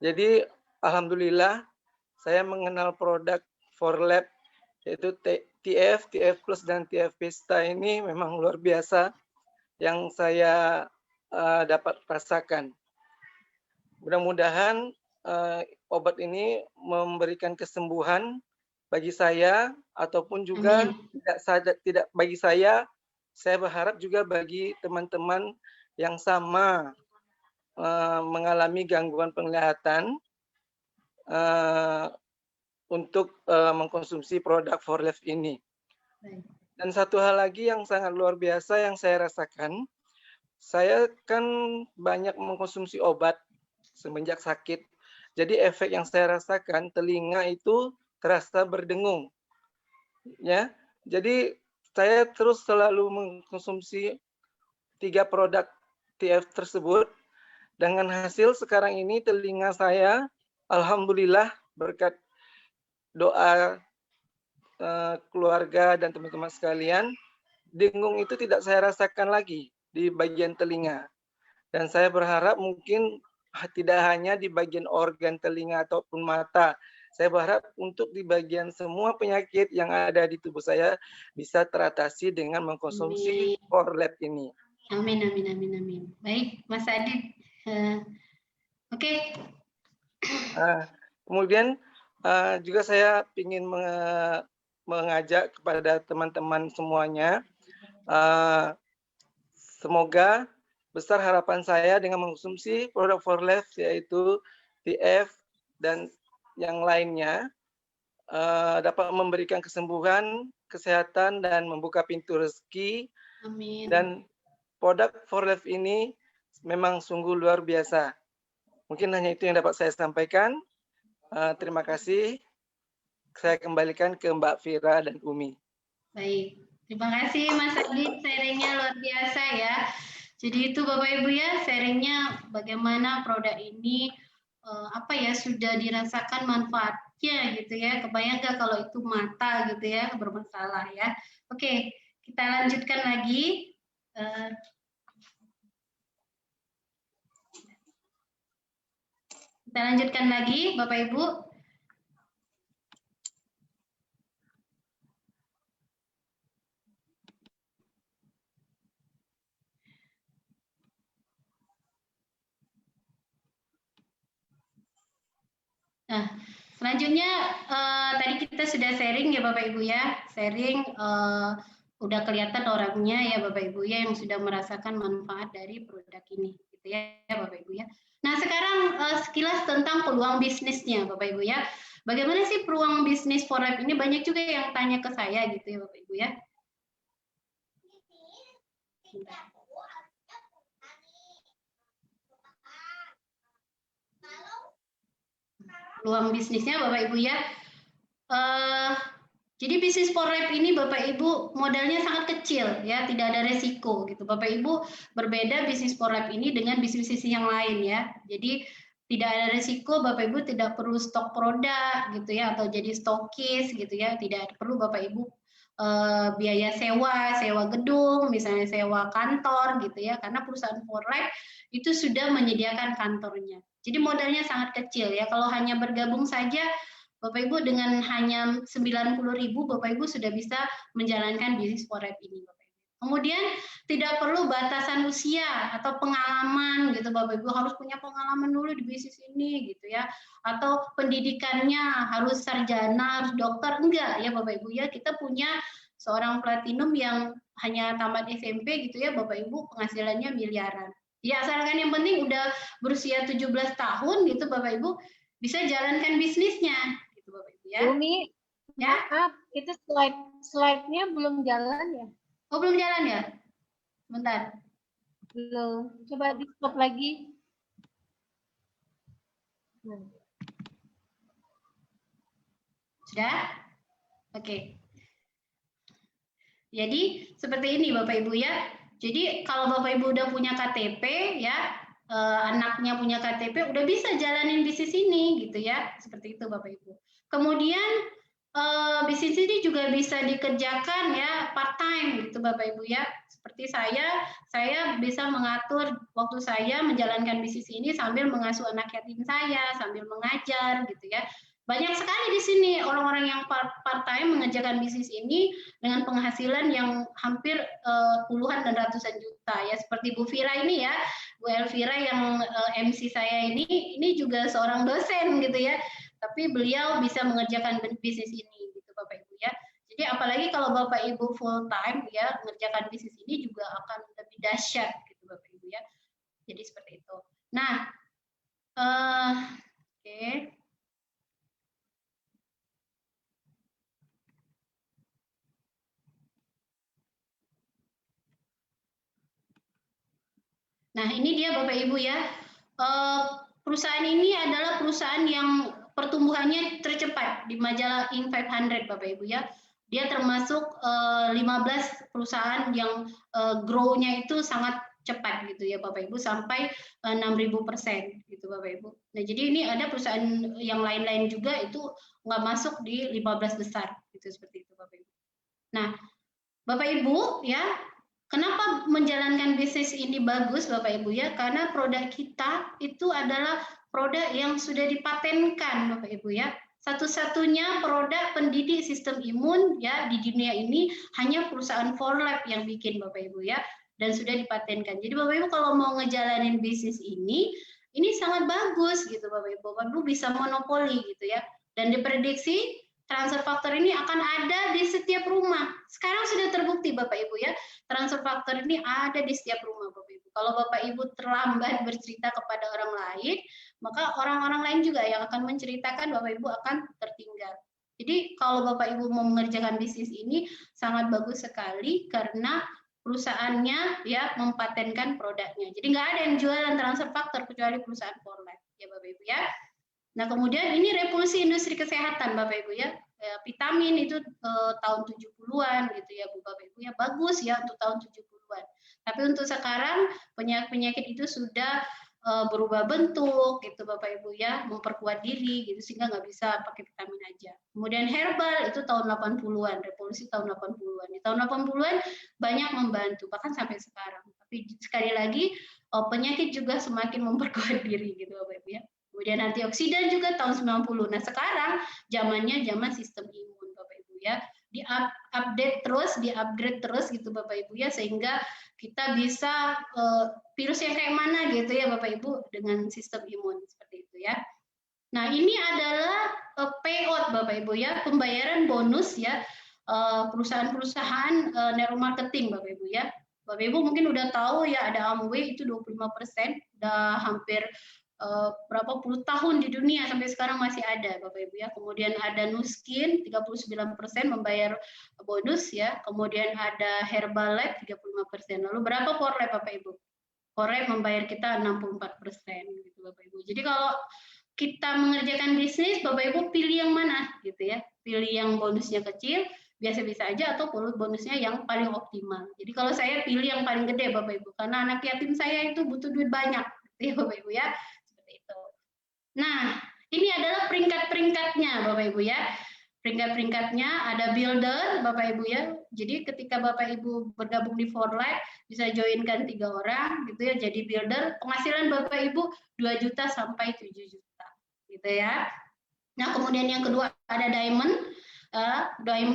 jadi alhamdulillah saya mengenal produk ForLife yaitu TF, TF Plus, dan TF Vista ini memang luar biasa yang saya dapat rasakan. Mudah-mudahan obat ini memberikan kesembuhan bagi saya, ataupun juga tidak bagi saya berharap juga bagi teman-teman yang sama mengalami gangguan penglihatan untuk mengkonsumsi produk 4Life ini. Dan satu hal lagi yang sangat luar biasa yang saya rasakan, saya kan banyak mengkonsumsi obat semenjak sakit. Jadi efek yang saya rasakan, telinga itu terasa berdengung. Ya, jadi saya terus selalu mengkonsumsi 3 produk TF tersebut. Dengan hasil sekarang ini telinga saya, alhamdulillah berkat doa keluarga dan teman-teman sekalian, dengung itu tidak saya rasakan lagi di bagian telinga. Dan saya berharap mungkin tidak hanya di bagian organ telinga ataupun mata. Saya berharap untuk di bagian semua penyakit yang ada di tubuh saya bisa teratasi dengan mengkonsumsi 4Life ini. Amin, amin, amin, amin. Baik, Mas Adit. Oke. Kemudian juga saya ingin mengajak kepada teman-teman semuanya, semoga besar harapan saya dengan mengkonsumsi produk 4Life yaitu TF dan yang lainnya dapat memberikan kesembuhan, kesehatan, dan membuka pintu rezeki. Amin. Dan produk 4Life ini memang sungguh luar biasa. Mungkin hanya itu yang dapat saya sampaikan. Terima kasih. Saya kembalikan ke Mbak Fira dan Umi. Baik, terima kasih Mas Adit, sharingnya luar biasa ya. Jadi itu Bapak Ibu ya, sharingnya bagaimana produk ini sudah dirasakan manfaatnya gitu ya. Kebayang nggak kalau itu mata gitu ya bermasalah ya. Oke, kita lanjutkan lagi. Kita lanjutkan lagi Bapak Ibu. Nah, selanjutnya tadi kita sudah sharing ya Bapak Ibu ya, sharing udah kelihatan orangnya ya Bapak Ibu ya yang sudah merasakan manfaat dari produk ini, gitu ya Bapak Ibu ya. Nah sekarang sekilas tentang peluang bisnisnya Bapak Ibu ya. Bagaimana sih peluang bisnis 4Life ini? Banyak juga yang tanya ke saya gitu ya Bapak Ibu ya. Peluang bisnisnya Bapak Ibu ya. Jadi bisnis 4Life ini Bapak Ibu modalnya sangat kecil ya, tidak ada resiko gitu. Bapak Ibu berbeda bisnis 4Life ini dengan bisnis yang lain ya. Jadi tidak ada resiko, Bapak Ibu tidak perlu stok produk gitu ya, atau jadi stokis gitu ya. Tidak perlu Bapak Ibu biaya sewa gedung, misalnya sewa kantor gitu ya, karena perusahaan 4Life itu sudah menyediakan kantornya. Jadi modalnya sangat kecil ya. Kalau hanya bergabung saja Bapak Ibu dengan hanya 90.000 Bapak Ibu sudah bisa menjalankan bisnis 4Life ini Bapak Ibu. Kemudian tidak perlu batasan usia atau pengalaman gitu Bapak Ibu, harus punya pengalaman dulu di bisnis ini gitu ya, atau pendidikannya harus sarjana, harus dokter, enggak ya Bapak Ibu ya. Kita punya seorang platinum yang hanya tamat SMP gitu ya Bapak Ibu, penghasilannya miliaran. Ya asalkan yang penting udah berusia 17 tahun gitu Bapak Ibu bisa jalankan bisnisnya. Ya. Umi, ya? Maaf, itu slide-nya belum jalan ya? Oh, belum jalan ya? Bentar. Belum. Coba di stop lagi. Sudah? Oke. Jadi, seperti ini Bapak Ibu ya. Jadi, kalau Bapak Ibu udah punya KTP ya, anaknya punya KTP, udah bisa jalanin bisnis ini gitu ya. Seperti itu Bapak Ibu. Kemudian bisnis ini juga bisa dikerjakan ya part time gitu Bapak Ibu ya. Seperti saya bisa mengatur waktu saya menjalankan bisnis ini sambil mengasuh anak yatim saya, sambil mengajar gitu ya. Banyak sekali di sini orang-orang yang part-time mengerjakan bisnis ini dengan penghasilan yang hampir puluhan dan ratusan juta ya, seperti Bu Fira ini ya, Bu Elvira yang MC saya ini juga seorang dosen gitu ya, tapi beliau bisa mengerjakan bisnis ini gitu Bapak Ibu ya. Jadi apalagi kalau Bapak Ibu full time ya mengerjakan bisnis ini juga akan lebih dahsyat gitu Bapak Ibu ya. Jadi seperti itu. Nah, oke. Nah, ini dia Bapak Ibu ya. Perusahaan ini adalah perusahaan yang pertumbuhannya tercepat di majalah Inc 500 Bapak Ibu ya. Dia termasuk 15 perusahaan yang grow-nya itu sangat cepat gitu ya Bapak Ibu, sampai 6.000% gitu Bapak Ibu. Nah, jadi ini ada perusahaan yang lain-lain juga itu nggak masuk di 15 besar gitu, seperti itu Bapak Ibu. Nah, Bapak Ibu ya, kenapa menjalankan bisnis ini bagus Bapak Ibu ya? Karena produk kita itu adalah produk yang sudah dipatenkan Bapak Ibu ya. Satu-satunya produk pendidik sistem imun ya di dunia ini hanya perusahaan 4Lab yang bikin Bapak Ibu ya, dan sudah dipatenkan. Jadi Bapak Ibu kalau mau ngejalanin bisnis ini sangat bagus gitu Bapak Ibu. Bapak Ibu bisa monopoli gitu ya. Dan diprediksi transfer faktor ini akan ada di setiap rumah. Sekarang sudah terbukti Bapak Ibu ya, transfer faktor ini ada di setiap rumah Bapak Ibu. Kalau Bapak Ibu terlambat bercerita kepada orang lain, maka orang-orang lain juga yang akan menceritakan Bapak Ibu akan tertinggal. Jadi kalau Bapak Ibu mau mengerjakan bisnis ini sangat bagus sekali karena perusahaannya ya mempatenkan produknya. Jadi nggak ada yang jualan transfer faktor kecuali perusahaan 4Lab ya Bapak Ibu ya. Nah, kemudian ini revolusi industri kesehatan Bapak Ibu ya. Vitamin itu tahun 70-an gitu ya Bu Bapak Ibu ya. Bagus ya untuk tahun 70-an. Tapi untuk sekarang penyakit-penyakit itu sudah berubah bentuk gitu Bapak Ibu ya, memperkuat diri gitu sehingga nggak bisa pakai vitamin aja. Kemudian herbal itu tahun 80-an, revolusi tahun 80-an. Di tahun 80-an banyak membantu bahkan sampai sekarang. Tapi sekali lagi penyakit juga semakin memperkuat diri gitu Bapak Ibu ya. Kemudian antioksidan juga tahun 90. Nah, sekarang zamannya zaman sistem imun Bapak Ibu ya. Di-upgrade terus gitu Bapak Ibu ya, sehingga kita bisa virus yang kayak mana gitu ya Bapak Ibu dengan sistem imun seperti itu ya. Nah, ini adalah payout Bapak Ibu ya, pembayaran bonus ya perusahaan-perusahaan neuromarketing Bapak Ibu ya. Bapak Ibu mungkin udah tahu ya ada Amway itu 25%, udah hampir berapa puluh tahun di dunia sampai sekarang masih ada Bapak Ibu ya. Kemudian ada Nuskin 39% membayar bonus ya. Kemudian ada Herbalife 35%. Lalu berapa 4Lab Bapak Ibu? 4Lab membayar kita 64% gitu Bapak Ibu. Jadi kalau kita mengerjakan bisnis Bapak Ibu pilih yang mana gitu ya. Pilih yang bonusnya kecil biasa-biasa aja atau bonusnya yang paling optimal. Jadi kalau saya pilih yang paling gede Bapak Ibu karena anak yatim saya itu butuh duit banyak gitu ya Bapak Ibu ya. Nah, ini adalah peringkat-peringkatnya Bapak Ibu ya. Peringkat-peringkatnya ada builder Bapak Ibu ya. Jadi ketika Bapak Ibu bergabung di 4Lab bisa joinkan 3 orang gitu ya jadi builder. Penghasilan Bapak Ibu 2 juta sampai 7 juta gitu ya. Nah, kemudian yang kedua ada diamond.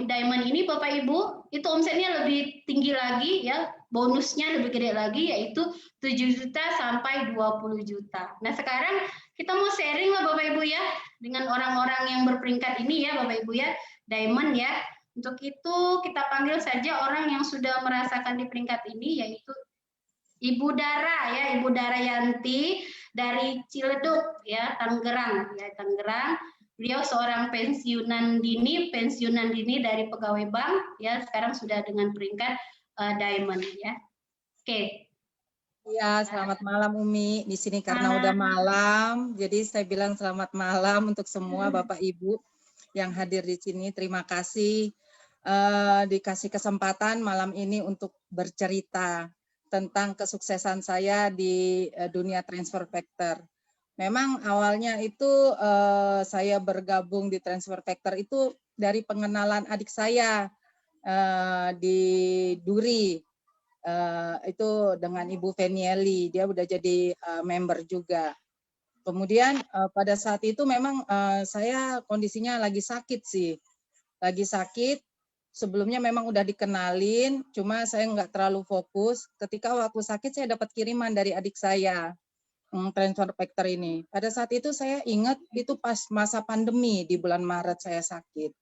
Diamond ini Bapak Ibu itu omsetnya lebih tinggi lagi ya, bonusnya lebih gede lagi yaitu 7 juta sampai 20 juta. Nah, sekarang kita mau sharing lah Bapak Ibu ya dengan orang-orang yang berperingkat ini ya Bapak Ibu ya, diamond ya. Untuk itu kita panggil saja orang yang sudah merasakan di peringkat ini yaitu Ibu Dara ya, Ibu Dara Yanti dari Ciledug ya, Tangerang ya, Tangerang. Beliau seorang pensiunan dini dari pegawai bank ya, sekarang sudah dengan peringkat diamond ya. Oke. Ya, selamat malam Umi. Di sini karena udah malam, jadi saya bilang selamat malam untuk semua Bapak Ibu yang hadir di sini. Terima kasih dikasih kesempatan malam ini untuk bercerita tentang kesuksesan saya di dunia transfer factor. Memang awalnya itu saya bergabung di transfer factor itu dari pengenalan adik saya di Duri. Itu dengan Ibu Venieli, dia udah jadi member juga. Kemudian pada saat itu memang saya kondisinya lagi sakit sih. Lagi sakit, sebelumnya memang udah dikenalin, cuma saya nggak terlalu fokus. Ketika waktu sakit saya dapat kiriman dari adik saya, transfer factor ini. Pada saat itu saya ingat itu pas masa pandemi di bulan Maret saya sakit.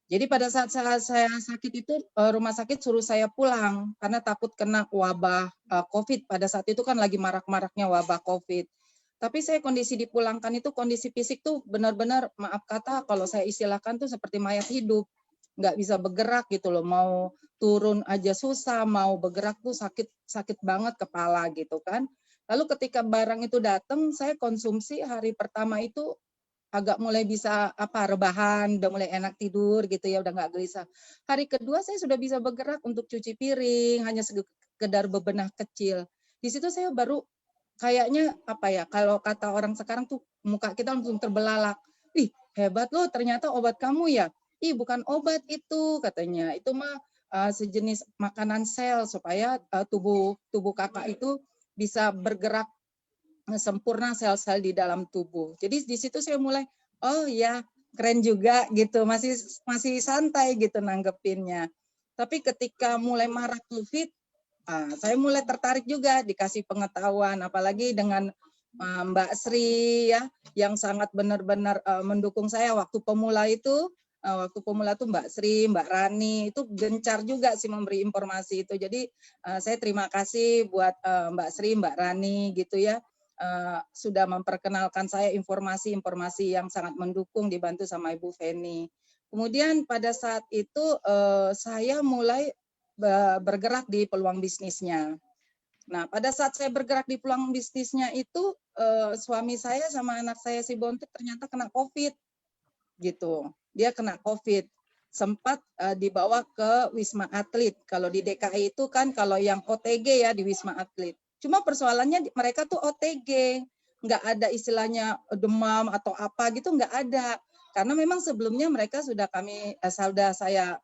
Jadi pada saat saya sakit itu rumah sakit suruh saya pulang karena takut kena wabah COVID. Pada saat itu kan lagi marak-maraknya wabah COVID. Tapi saya kondisi dipulangkan itu kondisi fisik tuh benar-benar maaf kata kalau saya istilahkan tuh seperti mayat hidup. Nggak bisa bergerak gitu loh. Mau turun aja susah, mau bergerak tuh sakit banget kepala gitu kan. Lalu ketika barang itu datang, saya konsumsi hari pertama itu agak mulai bisa rebahan, udah mulai enak tidur gitu ya, udah nggak gelisah. Hari kedua saya sudah bisa bergerak untuk cuci piring, hanya sekedar bebenah kecil. Di situ saya baru kayaknya kalau kata orang sekarang tuh muka kita langsung terbelalak. Ih, hebat loh, ternyata obat kamu ya. Ih, bukan obat itu katanya. Itu mah sejenis makanan sel supaya tubuh kakak itu bisa bergerak sempurna sel-sel di dalam tubuh. Jadi di situ saya mulai, oh ya keren juga gitu, masih santai gitu nanggepinnya. Tapi ketika mulai marak COVID, saya mulai tertarik juga dikasih pengetahuan, apalagi dengan Mbak Sri ya, yang sangat benar-benar mendukung saya waktu pemula itu. Waktu pemula tuh Mbak Sri, Mbak Rani itu gencar juga sih memberi informasi itu. Jadi saya terima kasih buat Mbak Sri, Mbak Rani gitu ya. Sudah memperkenalkan saya informasi-informasi yang sangat mendukung, dibantu sama Ibu Feni. Kemudian pada saat itu saya mulai bergerak di peluang bisnisnya. Nah, pada saat saya bergerak di peluang bisnisnya itu suami saya sama anak saya si Bontek ternyata kena COVID gitu. Dia kena COVID. Sempat dibawa ke Wisma Atlet. Kalau di DKI itu kan kalau yang OTG ya di Wisma Atlet. Cuma persoalannya mereka tuh OTG, nggak ada istilahnya demam atau apa gitu, nggak ada. Karena memang sebelumnya mereka sudah saya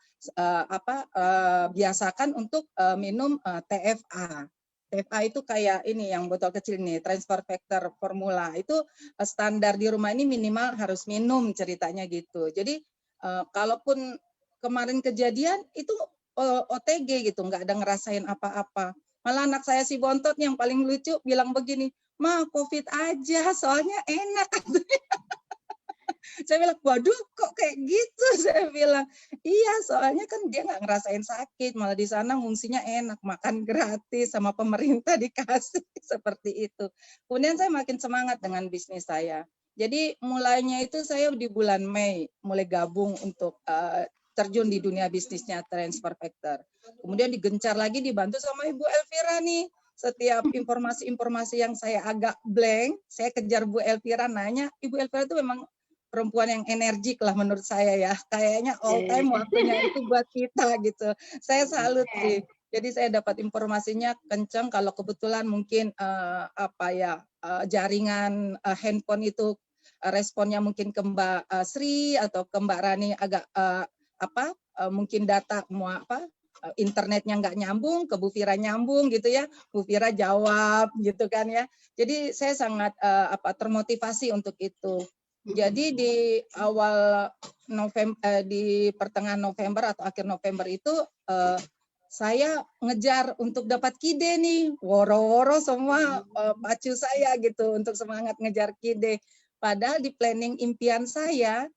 biasakan untuk minum TFA. TFA itu kayak ini yang botol kecil nih, transfer factor formula. Itu standar di rumah ini minimal harus minum ceritanya gitu. Jadi kalaupun kemarin kejadian itu OTG gitu, nggak ada ngerasain apa-apa. Malah anak saya si Bontot yang paling lucu bilang begini, "Ma, COVID aja, soalnya enak." Saya bilang, waduh kok kayak gitu? Saya bilang, iya soalnya kan dia nggak ngerasain sakit, malah di sana fungsinya enak, makan gratis sama pemerintah dikasih, seperti itu. Kemudian saya makin semangat dengan bisnis saya. Jadi mulainya itu saya di bulan Mei, mulai gabung untuk terjun di dunia bisnisnya transfer factor. Kemudian digencar lagi dibantu sama Ibu Elvira nih. Setiap informasi-informasi yang saya agak blank, saya kejar Bu Elvira nanya, Ibu Elvira itu memang perempuan yang energik lah menurut saya ya. Kayaknya all time waktunya itu buat kita gitu. Saya salut sih. Jadi saya dapat informasinya kencang kalau kebetulan mungkin jaringan handphone itu responnya mungkin ke Mbak Sri atau ke Mbak Rani agak mungkin data internetnya nggak nyambung, ke Bu Fira nyambung gitu ya, Bu Fira jawab gitu kan ya. Jadi saya sangat termotivasi untuk itu. Jadi di awal November, di pertengahan November atau akhir November itu saya ngejar untuk dapat KIDE nih, woro-woro semua pacu saya gitu untuk semangat ngejar KIDE. Padahal di planning impian saya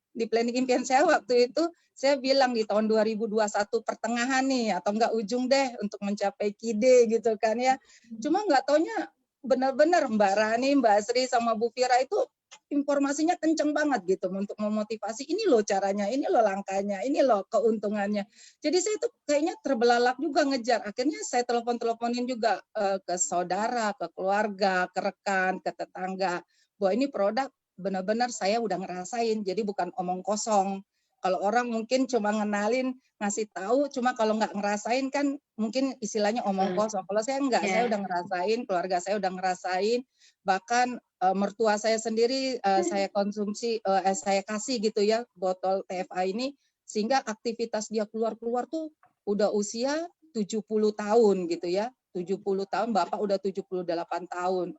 waktu itu saya bilang di tahun 2021 pertengahan nih atau enggak ujung deh untuk mencapai KIDE gitu kan ya. Cuma nggak taunya benar-benar Mbak Rani, Mbak Sri sama Bu Fira itu informasinya kenceng banget gitu untuk memotivasi, ini loh caranya, ini loh langkahnya, ini loh keuntungannya. Jadi saya tuh kayaknya terbelalak juga ngejar. Akhirnya saya telepon-teleponin juga ke saudara, ke keluarga, ke rekan, ke tetangga. Bahwa ini produk benar-benar saya udah ngerasain, jadi bukan omong kosong. Kalau orang mungkin cuma ngenalin, ngasih tahu, cuma kalau nggak ngerasain kan mungkin istilahnya omong kosong. Kalau saya enggak, saya udah ngerasain, keluarga saya udah ngerasain, bahkan mertua saya sendiri saya konsumsi, saya kasih gitu ya botol TFA ini, sehingga aktivitas dia keluar-keluar tuh udah usia 70 tahun gitu ya. 70 tahun, Bapak udah 78 tahun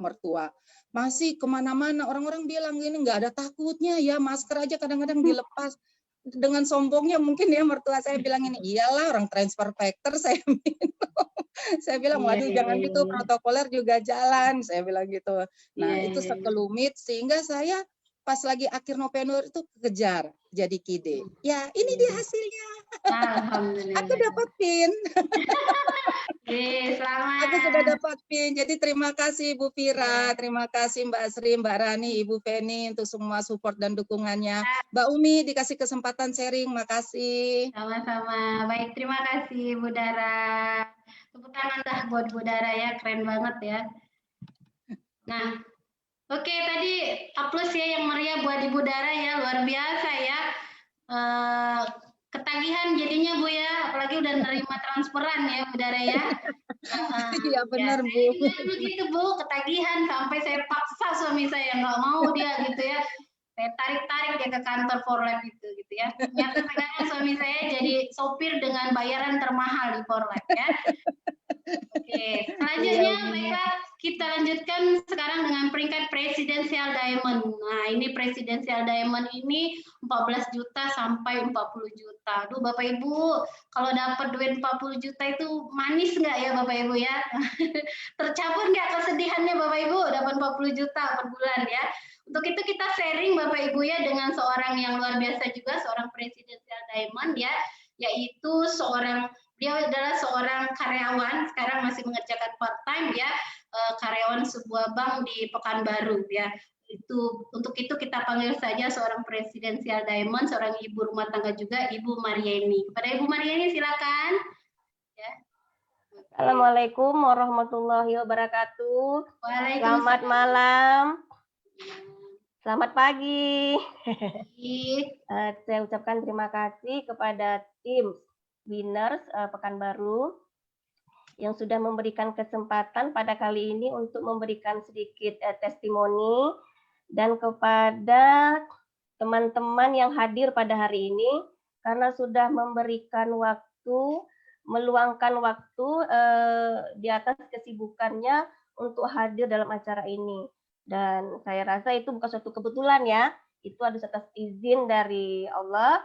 mertua. Masih kemana-mana, orang-orang bilang gini, nggak ada takutnya ya, masker aja kadang-kadang dilepas. Dengan sombongnya mungkin ya mertua saya bilang ini, iyalah orang transfer factor saya minum. Saya bilang, waduh jangan gitu, protokoler juga jalan, saya bilang gitu. Nah itu sekelumit sehingga saya pas lagi akhir November itu kejar jadi KIDE. Ya ini dia hasilnya. Alhamdulillah. Aku dapat PIN. Selamat. Aku sudah dapat PIN. Jadi terima kasih Ibu Fira, terima kasih Mbak Sri, Mbak Rani, Ibu Feni untuk semua support dan dukungannya. Mbak Umi dikasih kesempatan sharing, makasih. Sama-sama. Baik, terima kasih Bu Dara. Tepuk tangan dah buat Bu Dara ya, keren banget ya. Nah, oke, tadi aplaus ya yang meriah buat Ibu Dara ya, luar biasa ya. Ketagihan jadinya Bu ya, apalagi udah nerima transferan ya Bu Dara ya. Iya benar ya, Bu. saya juga gitu Bu, ketagihan sampai saya paksa suami saya nggak mau dia gitu ya. Saya tarik-tarik dia ke kantor Forlab itu gitu ya. Ternyata sekarang suami saya jadi sopir dengan bayaran termahal di Forlab ya. Oke, selanjutnya baiklah kita lanjutkan sekarang dengan peringkat Presidential Diamond. Nah, ini Presidential Diamond ini 14 juta sampai 40 juta. Aduh Bapak Ibu, kalau dapat duit 40 juta itu manis nggak ya Bapak Ibu ya? Tercampur nggak kesedihannya Bapak Ibu dapat 40 juta per bulan ya? Untuk itu kita sharing Bapak Ibu ya dengan seorang yang luar biasa juga, seorang Presidential Diamond ya, yaitu dia adalah seorang karyawan, sekarang masih mengerjakan part time ya, karyawan sebuah bank di Pekanbaru ya. Untuk itu kita panggil saja seorang Presidential Diamond, seorang ibu rumah tangga juga, Ibu Marieni. Kepada Ibu Marieni silakan. Ya. Assalamualaikum warahmatullahi wabarakatuh. Selamat malam. Selamat pagi. Saya ucapkan terima kasih kepada tim Winners Pekanbaru yang sudah memberikan kesempatan pada kali ini untuk memberikan sedikit testimoni, dan kepada teman-teman yang hadir pada hari ini karena sudah memberikan waktu, meluangkan waktu di atas kesibukannya untuk hadir dalam acara ini. Dan saya rasa itu bukan suatu kebetulan ya, itu ada atas izin dari Allah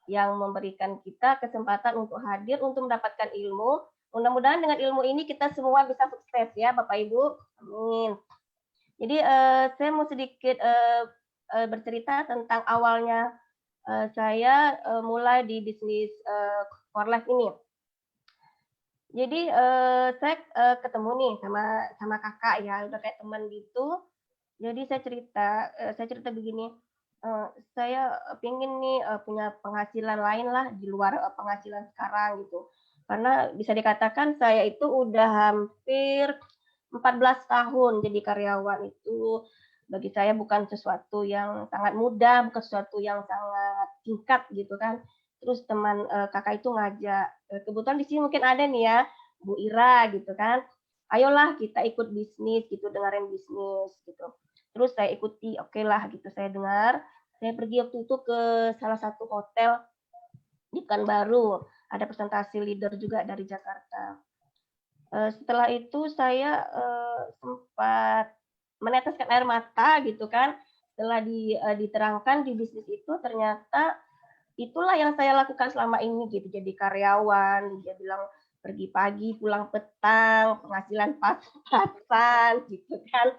yang memberikan kita kesempatan untuk hadir untuk mendapatkan ilmu. Mudah-mudahan dengan ilmu ini kita semua bisa sukses ya Bapak Ibu. Amin. Jadi saya mau sedikit bercerita tentang awalnya saya mulai di bisnis Forlife ini. Jadi saya ketemu nih sama kakak ya, udah kayak teman gitu. Jadi saya cerita begini, saya pingin nih punya penghasilan lain lah di luar penghasilan sekarang gitu. Karena bisa dikatakan saya itu udah hampir 14 tahun jadi karyawan. Itu bagi saya bukan sesuatu yang sangat mudah, bukan sesuatu yang sangat singkat gitu kan. Terus teman kakak itu ngajak, kebetulan di sini mungkin ada nih ya Bu Ira gitu kan, ayolah kita ikut bisnis gitu, dengerin bisnis gitu. Terus saya ikuti, oke lah gitu, saya dengar. Saya pergi waktu itu ke salah satu hotel di Pekanbaru, ada presentasi leader juga dari Jakarta. Setelah itu saya sempat meneteskan air mata gitu kan, setelah diterangkan di bisnis itu ternyata itulah yang saya lakukan selama ini gitu, jadi karyawan. Dia bilang pergi pagi pulang petang, penghasilan pas-pasan gitu kan.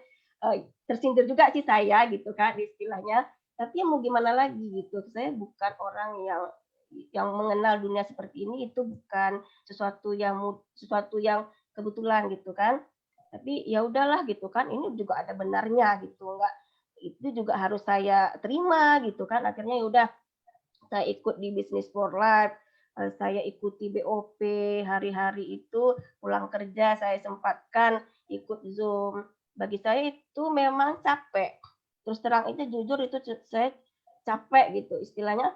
Tersindir juga sih saya gitu kan istilahnya, tapi ya mau gimana lagi gitu, saya bukan orang yang mengenal dunia seperti ini, itu bukan sesuatu yang kebetulan gitu kan, tapi ya udahlah gitu kan, ini juga ada benarnya gitu, enggak itu juga harus saya terima gitu kan. Akhirnya ya udah saya ikut di Business for Life, saya ikuti BOP, hari-hari itu pulang kerja saya sempatkan ikut Zoom. Bagi saya itu memang capek. Terus terang itu jujur itu saya capek gitu. Istilahnya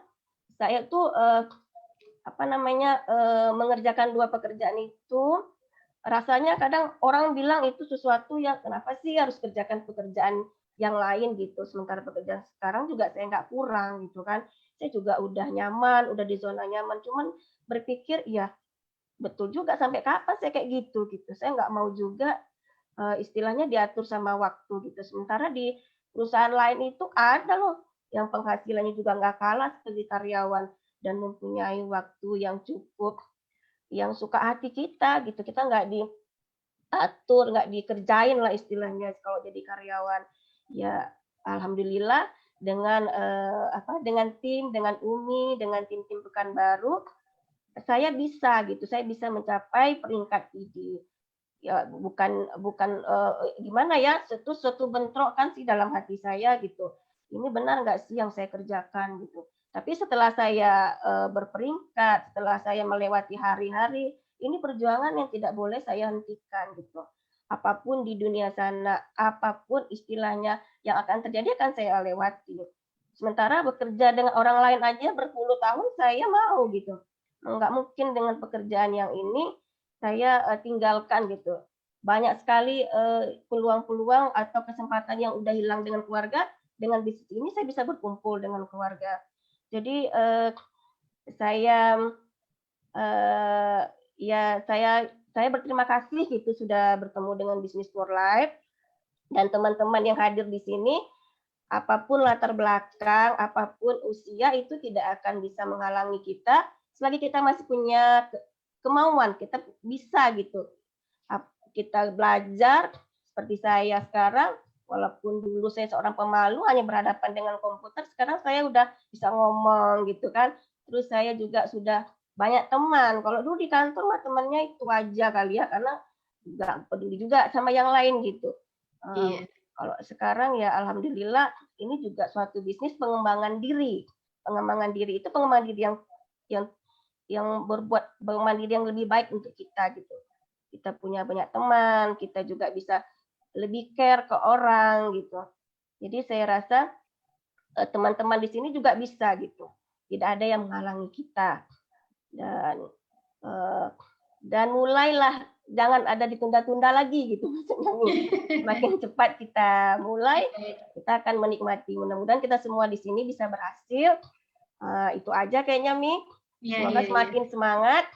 saya tuh mengerjakan dua pekerjaan itu rasanya kadang orang bilang itu sesuatu yang kenapa sih harus kerjakan pekerjaan yang lain gitu. Sementara pekerjaan sekarang juga saya nggak kurang gitu kan. Saya juga udah nyaman, udah di zona nyaman. Cuman berpikir ya betul juga sampai kapan saya kayak gitu. Saya nggak mau juga istilahnya diatur sama waktu gitu. Sementara di perusahaan lain itu ada loh yang penghasilannya juga nggak kalah seperti karyawan dan mempunyai waktu yang cukup, yang suka hati kita gitu. Kita nggak diatur, nggak dikerjain lah istilahnya kalau jadi karyawan. Ya alhamdulillah dengan dengan tim, dengan Umi, dengan tim-tim Pekanbaru, saya bisa gitu. Saya bisa mencapai peringkat ini. Ya bukan gimana ya, suatu bentrokan sih dalam hati saya gitu. Ini benar nggak sih yang saya kerjakan gitu. Tapi setelah saya berperingkat, setelah saya melewati hari-hari, ini perjuangan yang tidak boleh saya hentikan gitu. Apapun di dunia sana, apapun istilahnya yang akan terjadi akan saya lewati. Sementara bekerja dengan orang lain aja berpuluh tahun saya mau gitu. Nggak mungkin dengan pekerjaan yang ini saya tinggalkan gitu. Banyak sekali peluang-peluang atau kesempatan yang udah hilang dengan keluarga. Dengan bisnis ini saya bisa berkumpul dengan keluarga. Jadi saya berterima kasih gitu sudah bertemu dengan Business for Life dan teman-teman yang hadir di sini. Apapun latar belakang, apapun usia itu tidak akan bisa menghalangi kita selagi kita masih punya kemauan, kita bisa gitu. Kita belajar seperti saya sekarang, walaupun dulu saya seorang pemalu hanya berhadapan dengan komputer, sekarang saya udah bisa ngomong gitu kan. Terus saya juga sudah banyak teman. Kalau dulu di kantor mah temannya itu aja kali ya, karena nggak peduli juga sama yang lain gitu. Iya. Kalau sekarang ya alhamdulillah ini juga suatu bisnis pengembangan diri. Pengembangan diri itu pengembangan diri yang berbuat pengembangan diri yang lebih baik untuk kita gitu. Kita punya banyak teman, kita juga bisa lebih care ke orang gitu. Jadi saya rasa teman-teman di sini juga bisa gitu. Tidak ada yang menghalangi kita. Dan mulailah, jangan ada ditunda-tunda lagi gitu maksudnya. Semakin cepat kita mulai, kita akan menikmati. Mudah-mudahan kita semua di sini bisa berhasil. Itu aja kayaknya Mi. Semoga semakin semangat.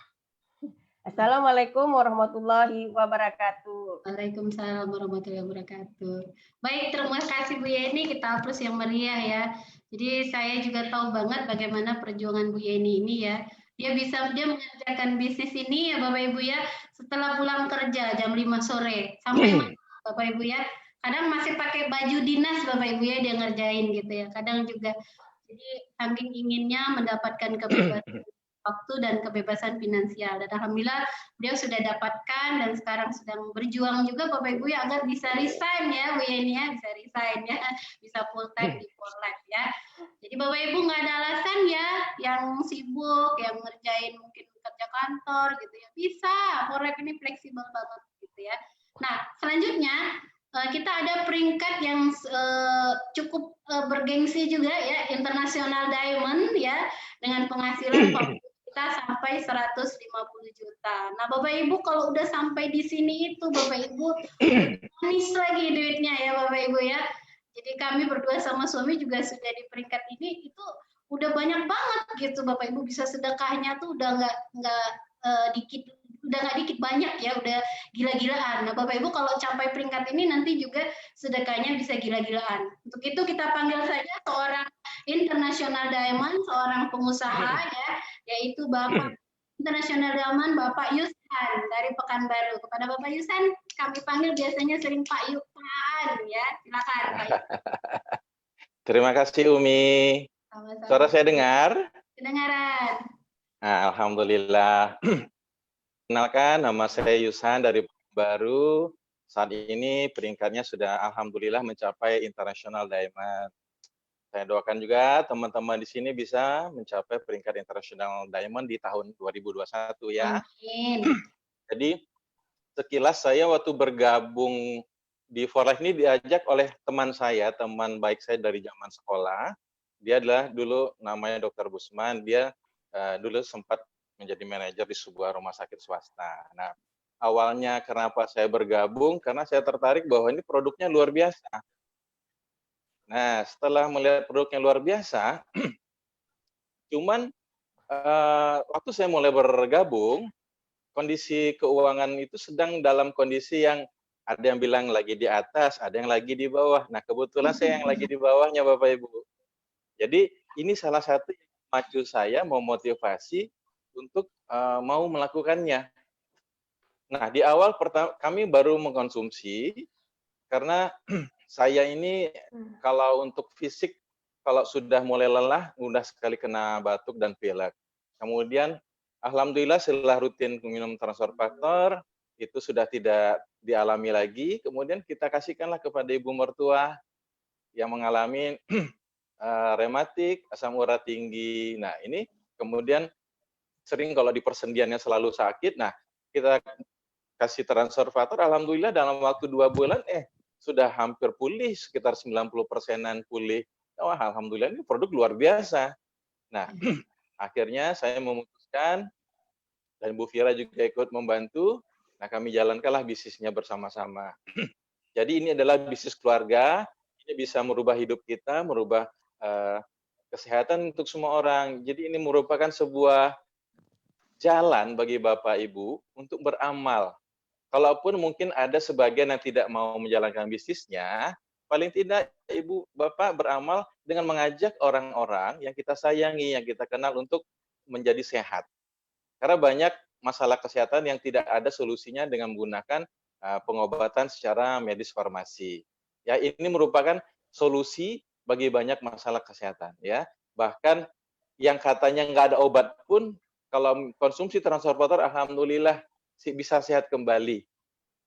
Assalamualaikum warahmatullahi wabarakatuh. Waalaikumsalam warahmatullahi wabarakatuh. Baik, terima kasih Bu Yeni. Kita hapus yang meriah ya. Jadi saya juga tahu banget bagaimana perjuangan Bu Yeni ini ya. Dia mengerjakan bisnis ini ya Bapak Ibu ya setelah pulang kerja jam 5 sore sampai Bapak Ibu ya. Kadang masih pakai baju dinas Bapak Ibu ya dia ngerjain gitu ya. Kadang juga jadi saking inginnya mendapatkan kebebasan waktu dan kebebasan finansial. Dan alhamdulillah beliau sudah dapatkan dan sekarang sedang berjuang juga Bapak Ibu ya agar bisa resign ya Bu Yeni ya, bisa resign ya, bisa full time di For Life ya. Jadi Bapak Ibu nggak ada alasan ya yang sibuk, yang ngerjain mungkin kerja kantor gitu ya. Bisa, For Life ini fleksibel banget gitu ya. Nah, selanjutnya kita ada peringkat yang cukup bergengsi juga ya, International Diamond ya, dengan penghasilan kita sampai 150 juta. Nah, Bapak Ibu kalau udah sampai di sini itu Bapak Ibu manis lagi duitnya ya Bapak Ibu ya. Jadi kami berdua sama suami juga sudah di peringkat ini itu udah banyak banget gitu Bapak Ibu, bisa sedekahnya tuh udah nggak dikit, udah nggak dikit banyak ya, udah gila-gilaan. Nah Bapak Ibu kalau capai peringkat ini nanti juga sedekahnya bisa gila-gilaan. Untuk itu kita panggil saja seorang International Diamond, seorang pengusaha ya, yaitu Bapak International Diamond Bapak Yusan dari Pekanbaru. Kepada Bapak Yusan kami panggil biasanya sering Pak Yusan ya, silakan Pak Yusan. Terima kasih Umi. Sama-sama. Suara saya dengar? Kedengaran. Nah, alhamdulillah. Kenalkan, nama saya Yusan dari Pekanbaru. Saat ini peringkatnya sudah alhamdulillah mencapai International Diamond. Saya doakan juga teman-teman di sini bisa mencapai peringkat International Diamond di tahun 2021 ya. Amin. Jadi sekilas saya waktu bergabung di For Life ini diajak oleh teman saya, teman baik saya dari zaman sekolah. Dia adalah dulu namanya Dr. Busman. Dia dulu sempat menjadi manajer di sebuah rumah sakit swasta. Nah, awalnya kenapa saya bergabung? Karena saya tertarik bahwa ini produknya luar biasa. Nah, setelah melihat produknya luar biasa, cuman waktu saya mulai bergabung, kondisi keuangan itu sedang dalam kondisi yang ada yang bilang lagi di atas, ada yang lagi di bawah. Nah, kebetulan saya yang lagi di bawahnya, Bapak Ibu. Jadi ini salah satu yang memacu saya, memotivasi untuk mau melakukannya. Nah, di awal kami baru mengkonsumsi karena saya ini kalau untuk fisik, kalau sudah mulai lelah, mudah sekali kena batuk dan pilek. Kemudian, alhamdulillah setelah rutin minum transfer faktor, itu sudah tidak dialami lagi. Kemudian kita kasihkanlah kepada ibu mertua yang mengalami rematik, asam urat tinggi. Nah, ini kemudian sering kalau di persendiannya selalu sakit. Nah, kita kasih transfer faktor, alhamdulillah dalam waktu 2 bulan, sudah hampir pulih, sekitar 90%-an pulih. Wah, alhamdulillah ini produk luar biasa. Nah, akhirnya saya memutuskan, dan Bu Fira juga ikut membantu, nah kami jalankanlah bisnisnya bersama-sama. Jadi ini adalah bisnis keluarga, ini bisa merubah hidup kita, merubah kesehatan untuk semua orang. Jadi ini merupakan sebuah jalan bagi Bapak Ibu untuk beramal. Kalaupun mungkin ada sebagian yang tidak mau menjalankan bisnisnya, paling tidak Ibu Bapak beramal dengan mengajak orang-orang yang kita sayangi, yang kita kenal untuk menjadi sehat. Karena banyak masalah kesehatan yang tidak ada solusinya dengan menggunakan pengobatan secara medis farmasi. Ya, ini merupakan solusi bagi banyak masalah kesehatan. Ya, bahkan yang katanya nggak ada obat pun, kalau konsumsi transfer faktor, alhamdulillah bisa sehat kembali.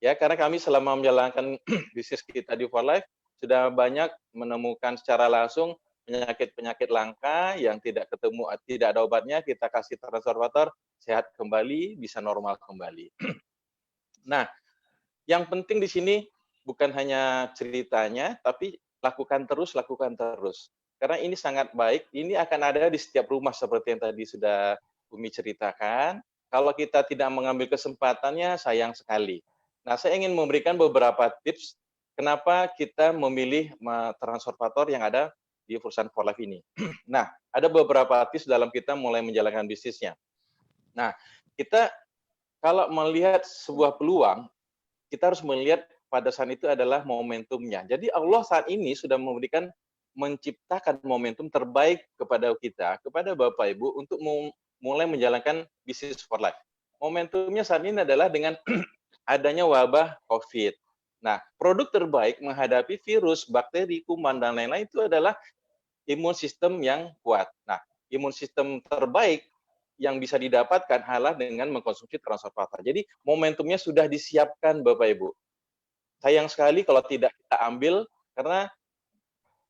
Ya, karena kami selama menjalankan bisnis kita di For Life sudah banyak menemukan secara langsung penyakit-penyakit langka yang tidak ketemu, tidak ada obatnya, kita kasih transfer faktor, sehat kembali, bisa normal kembali. Nah, yang penting di sini bukan hanya ceritanya, tapi lakukan terus. Karena ini sangat baik, ini akan ada di setiap rumah seperti yang tadi sudah Umi ceritakan. Kalau kita tidak mengambil kesempatannya, sayang sekali. Nah, saya ingin memberikan beberapa tips kenapa kita memilih transfer faktor yang ada di perusahaan For Life ini. Nah, ada beberapa tips dalam kita mulai menjalankan bisnisnya. Nah, kita kalau melihat sebuah peluang, kita harus melihat pada saat itu adalah momentumnya. Jadi Allah saat ini sudah menciptakan momentum terbaik kepada kita, kepada Bapak Ibu untuk mulai menjalankan bisnis For Life. Momentumnya saat ini adalah dengan adanya wabah COVID. Nah, produk terbaik menghadapi virus, bakteri, kuman, dan lain-lain itu adalah imun sistem yang kuat. Nah, imun sistem terbaik yang bisa didapatkan adalah dengan mengkonsumsi transfer faktor. Jadi, momentumnya sudah disiapkan, Bapak Ibu. Sayang sekali kalau tidak kita ambil, karena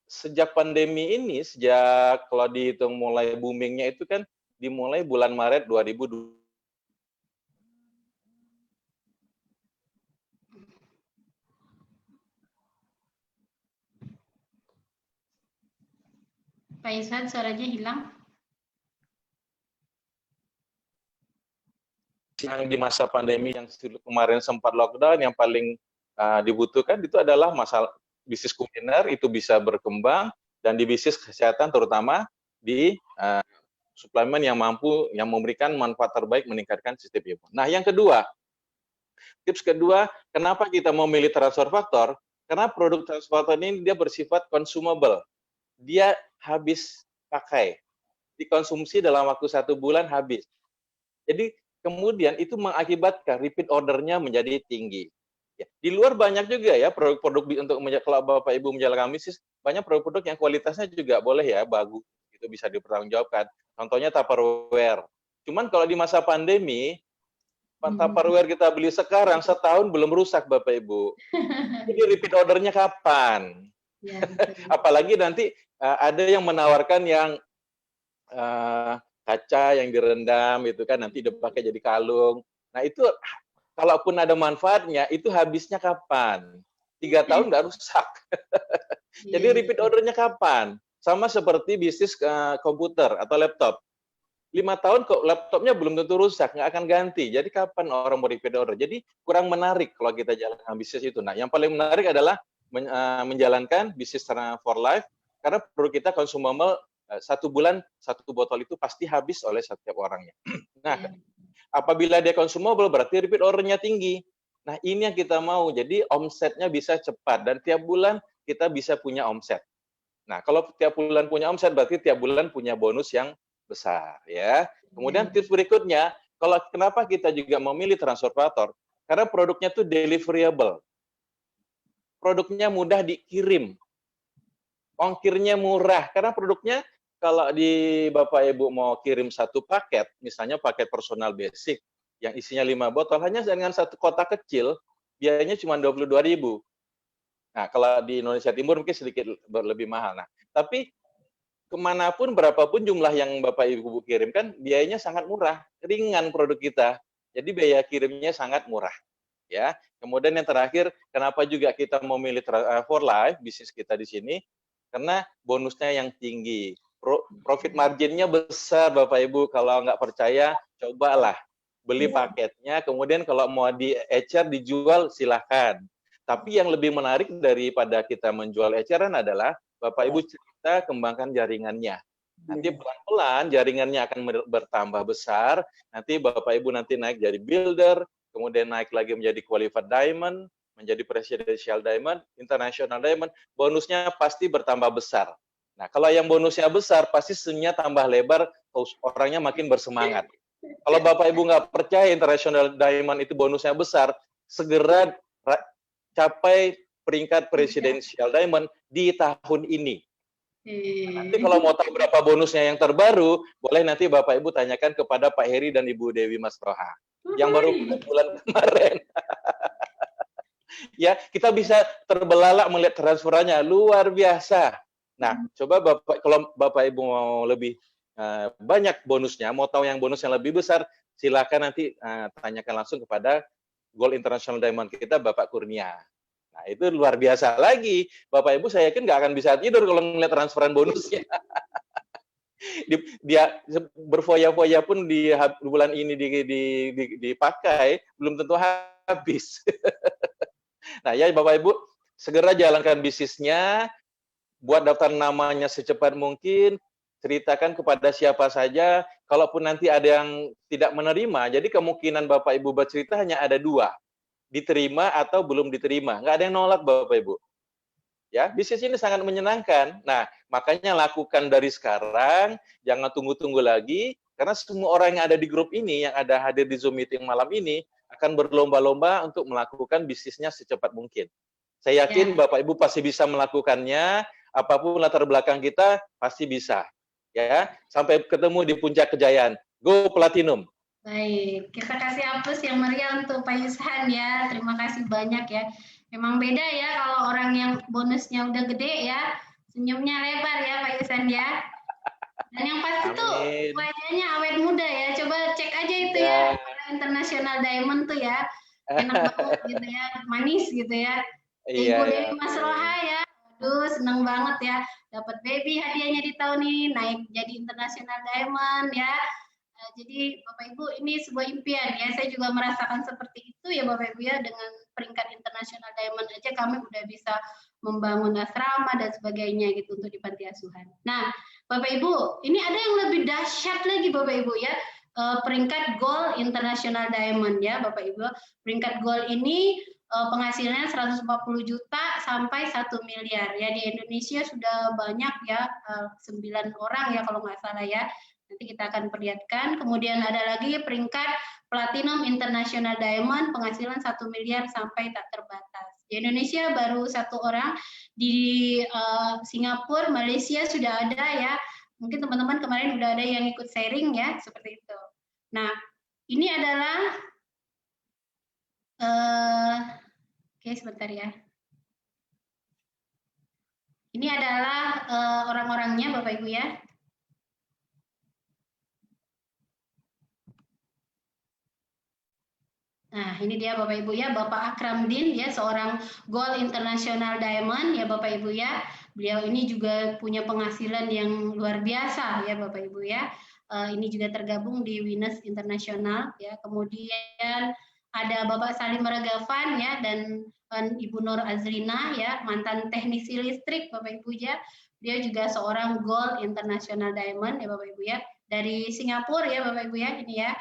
sejak pandemi ini, sejak kalau dihitung mulai boomingnya itu kan dimulai bulan Maret 2020. Pak Ishad, suaranya hilang. Yang di masa pandemi yang kemarin sempat lockdown, yang paling dibutuhkan itu adalah masalah bisnis kuliner, itu bisa berkembang, dan di bisnis kesehatan terutama di suplemen yang mampu, yang memberikan manfaat terbaik meningkatkan sistem imun. Nah, yang kedua, tips kedua, kenapa kita memilih transfer faktor? Karena produk transfer faktor ini dia bersifat consumable. Dia habis pakai, dikonsumsi dalam waktu 1 bulan habis. Jadi kemudian itu mengakibatkan repeat ordernya menjadi tinggi. Ya, di luar banyak juga ya produk-produk untuk kalau Bapak Ibu menjalankan bisnis, banyak produk-produk yang kualitasnya juga boleh ya, bagus, itu bisa dipertanggungjawabkan. Contohnya Tupperware. Cuman kalau di masa pandemi, Tupperware kita beli sekarang, setahun belum rusak Bapak Ibu. Jadi repeat ordernya kapan? Ya, apalagi nanti ada yang menawarkan yang kaca yang direndam itu kan nanti dipakai jadi kalung. Nah itu kalaupun ada manfaatnya, itu habisnya kapan? 3 tahun nggak rusak. Jadi repeat ordernya kapan? Sama seperti bisnis komputer atau laptop. 5 tahun kok laptopnya belum tentu rusak, nggak akan ganti. Jadi kapan orang mau repeat order? Jadi kurang menarik kalau kita jalankan bisnis itu. Nah, yang paling menarik adalah menjalankan bisnis For Life, karena produk kita consumable 1 bulan 1 botol itu pasti habis oleh setiap orangnya. Nah, Apabila dia consumable berarti repeat ordernya tinggi. Nah, ini yang kita mau. Jadi omsetnya bisa cepat dan tiap bulan kita bisa punya omset. Nah, kalau tiap bulan punya omset berarti tiap bulan punya bonus yang besar ya. Kemudian tips berikutnya, kalau kenapa kita juga memilih transportator? Karena produknya tuh deliverable. Produknya mudah dikirim. Ongkirnya murah karena produknya kalau di Bapak Ibu mau kirim satu paket, misalnya paket personal basic yang isinya 5 botol hanya dengan satu kotak kecil, biayanya cuma 22.000. Nah, kalau di Indonesia Timur mungkin sedikit lebih mahal. Nah, tapi kemanapun berapapun jumlah yang Bapak Ibu kirimkan, biayanya sangat murah, ringan produk kita. Jadi biaya kirimnya sangat murah. Ya. Kemudian yang terakhir, kenapa juga kita memilih for life bisnis kita di sini? Karena bonusnya yang tinggi. Profit marginnya besar Bapak Ibu. Kalau nggak percaya, cobalah beli paketnya. Kemudian kalau mau di ecer dijual silahkan. Tapi yang lebih menarik daripada kita menjual eceran adalah Bapak Ibu cerita kembangkan jaringannya. Nanti pelan-pelan jaringannya akan bertambah besar. Nanti Bapak Ibu nanti naik jadi builder, kemudian naik lagi menjadi qualified diamond, menjadi presidential diamond, international diamond, bonusnya pasti bertambah besar. Nah, kalau yang bonusnya besar, pasti senyumnya tambah lebar, orangnya makin bersemangat. Kalau Bapak Ibu nggak percaya international diamond itu bonusnya besar, segera capai peringkat presidential diamond di tahun ini. Nanti kalau mau tahu berapa bonusnya yang terbaru, boleh nanti Bapak Ibu tanyakan kepada Pak Heri dan Ibu Dewi Masroha yang baru bulan kemarin. Ya, kita bisa terbelalak melihat transferannya luar biasa. Nah, coba Bapak, kalau Bapak Ibu mau lebih banyak bonusnya, mau tahu yang bonus yang lebih besar, silakan nanti tanyakan langsung kepada Gold International Diamond kita, Bapak Kurnia. Nah, itu luar biasa lagi. Bapak Ibu saya yakin nggak akan bisa tidur kalau ngeliat transferan bonusnya. Dia berfoya-foya pun di bulan ini dipakai, belum tentu habis. Nah, ya Bapak Ibu, segera jalankan bisnisnya, buat daftar namanya secepat mungkin, ceritakan kepada siapa saja, kalaupun nanti ada yang tidak menerima, jadi kemungkinan Bapak Ibu bercerita hanya ada 2, diterima atau belum diterima, nggak ada yang nolak Bapak Ibu. Ya, bisnis ini sangat menyenangkan. Nah, makanya lakukan dari sekarang, jangan tunggu-tunggu lagi, karena semua orang yang ada di grup ini, yang ada hadir di Zoom meeting malam ini, akan berlomba-lomba untuk melakukan bisnisnya secepat mungkin. Saya yakin Bapak Ibu pasti bisa melakukannya, apapun latar belakang kita, pasti bisa. Ya, sampai ketemu di puncak kejayaan. Go Platinum. Baik, kita kasih aplaus yang meriah untuk Pak Yushan ya. Terima kasih banyak ya. Memang beda ya kalau orang yang bonusnya udah gede ya, senyumnya lebar ya Pak Yushan ya. Dan yang pasti tuh wajahnya awet muda ya. Coba cek aja itu ya, International Diamond tuh ya. Enak banget gitu ya, manis gitu ya. Ibu Dewi Masroha ya. Aduh, seneng banget ya. Dapat baby hadiahnya di tahun ini, naik jadi International Diamond ya. Jadi Bapak Ibu ini sebuah impian ya, saya juga merasakan seperti itu ya Bapak Ibu ya, dengan peringkat International Diamond aja kami udah bisa membangun asrama dan sebagainya gitu untuk di panti asuhan. Nah Bapak Ibu, ini ada yang lebih dahsyat lagi Bapak Ibu ya, peringkat Gold International Diamond ya Bapak Ibu. Peringkat Gold ini penghasilannya 140 juta sampai 1 miliar ya, di Indonesia sudah banyak ya, 9 orang ya kalau nggak salah ya. Nanti kita akan perlihatkan. Kemudian ada lagi peringkat Platinum International Diamond, penghasilan 1 miliar sampai tak terbatas. Di Indonesia baru 1 orang, di Singapura, Malaysia sudah ada ya. Mungkin teman-teman kemarin udah ada yang ikut sharing ya, seperti itu. Nah, ini adalah, oke sebentar ya. Ini adalah orang-orangnya Bapak Ibu ya. Nah, ini dia Bapak Ibu ya, Bapak Akramdin ya, seorang Gold International Diamond ya Bapak Ibu ya. Beliau ini juga punya penghasilan yang luar biasa ya Bapak Ibu ya. Ini juga tergabung di Winners International ya. Kemudian ada Bapak Salim Regavan ya, dan Ibu Nur Azrina ya, mantan teknisi listrik Bapak Ibu ya. Dia juga seorang Gold International Diamond ya Bapak Ibu ya, dari Singapura ya Bapak Ibu ya, ini ya.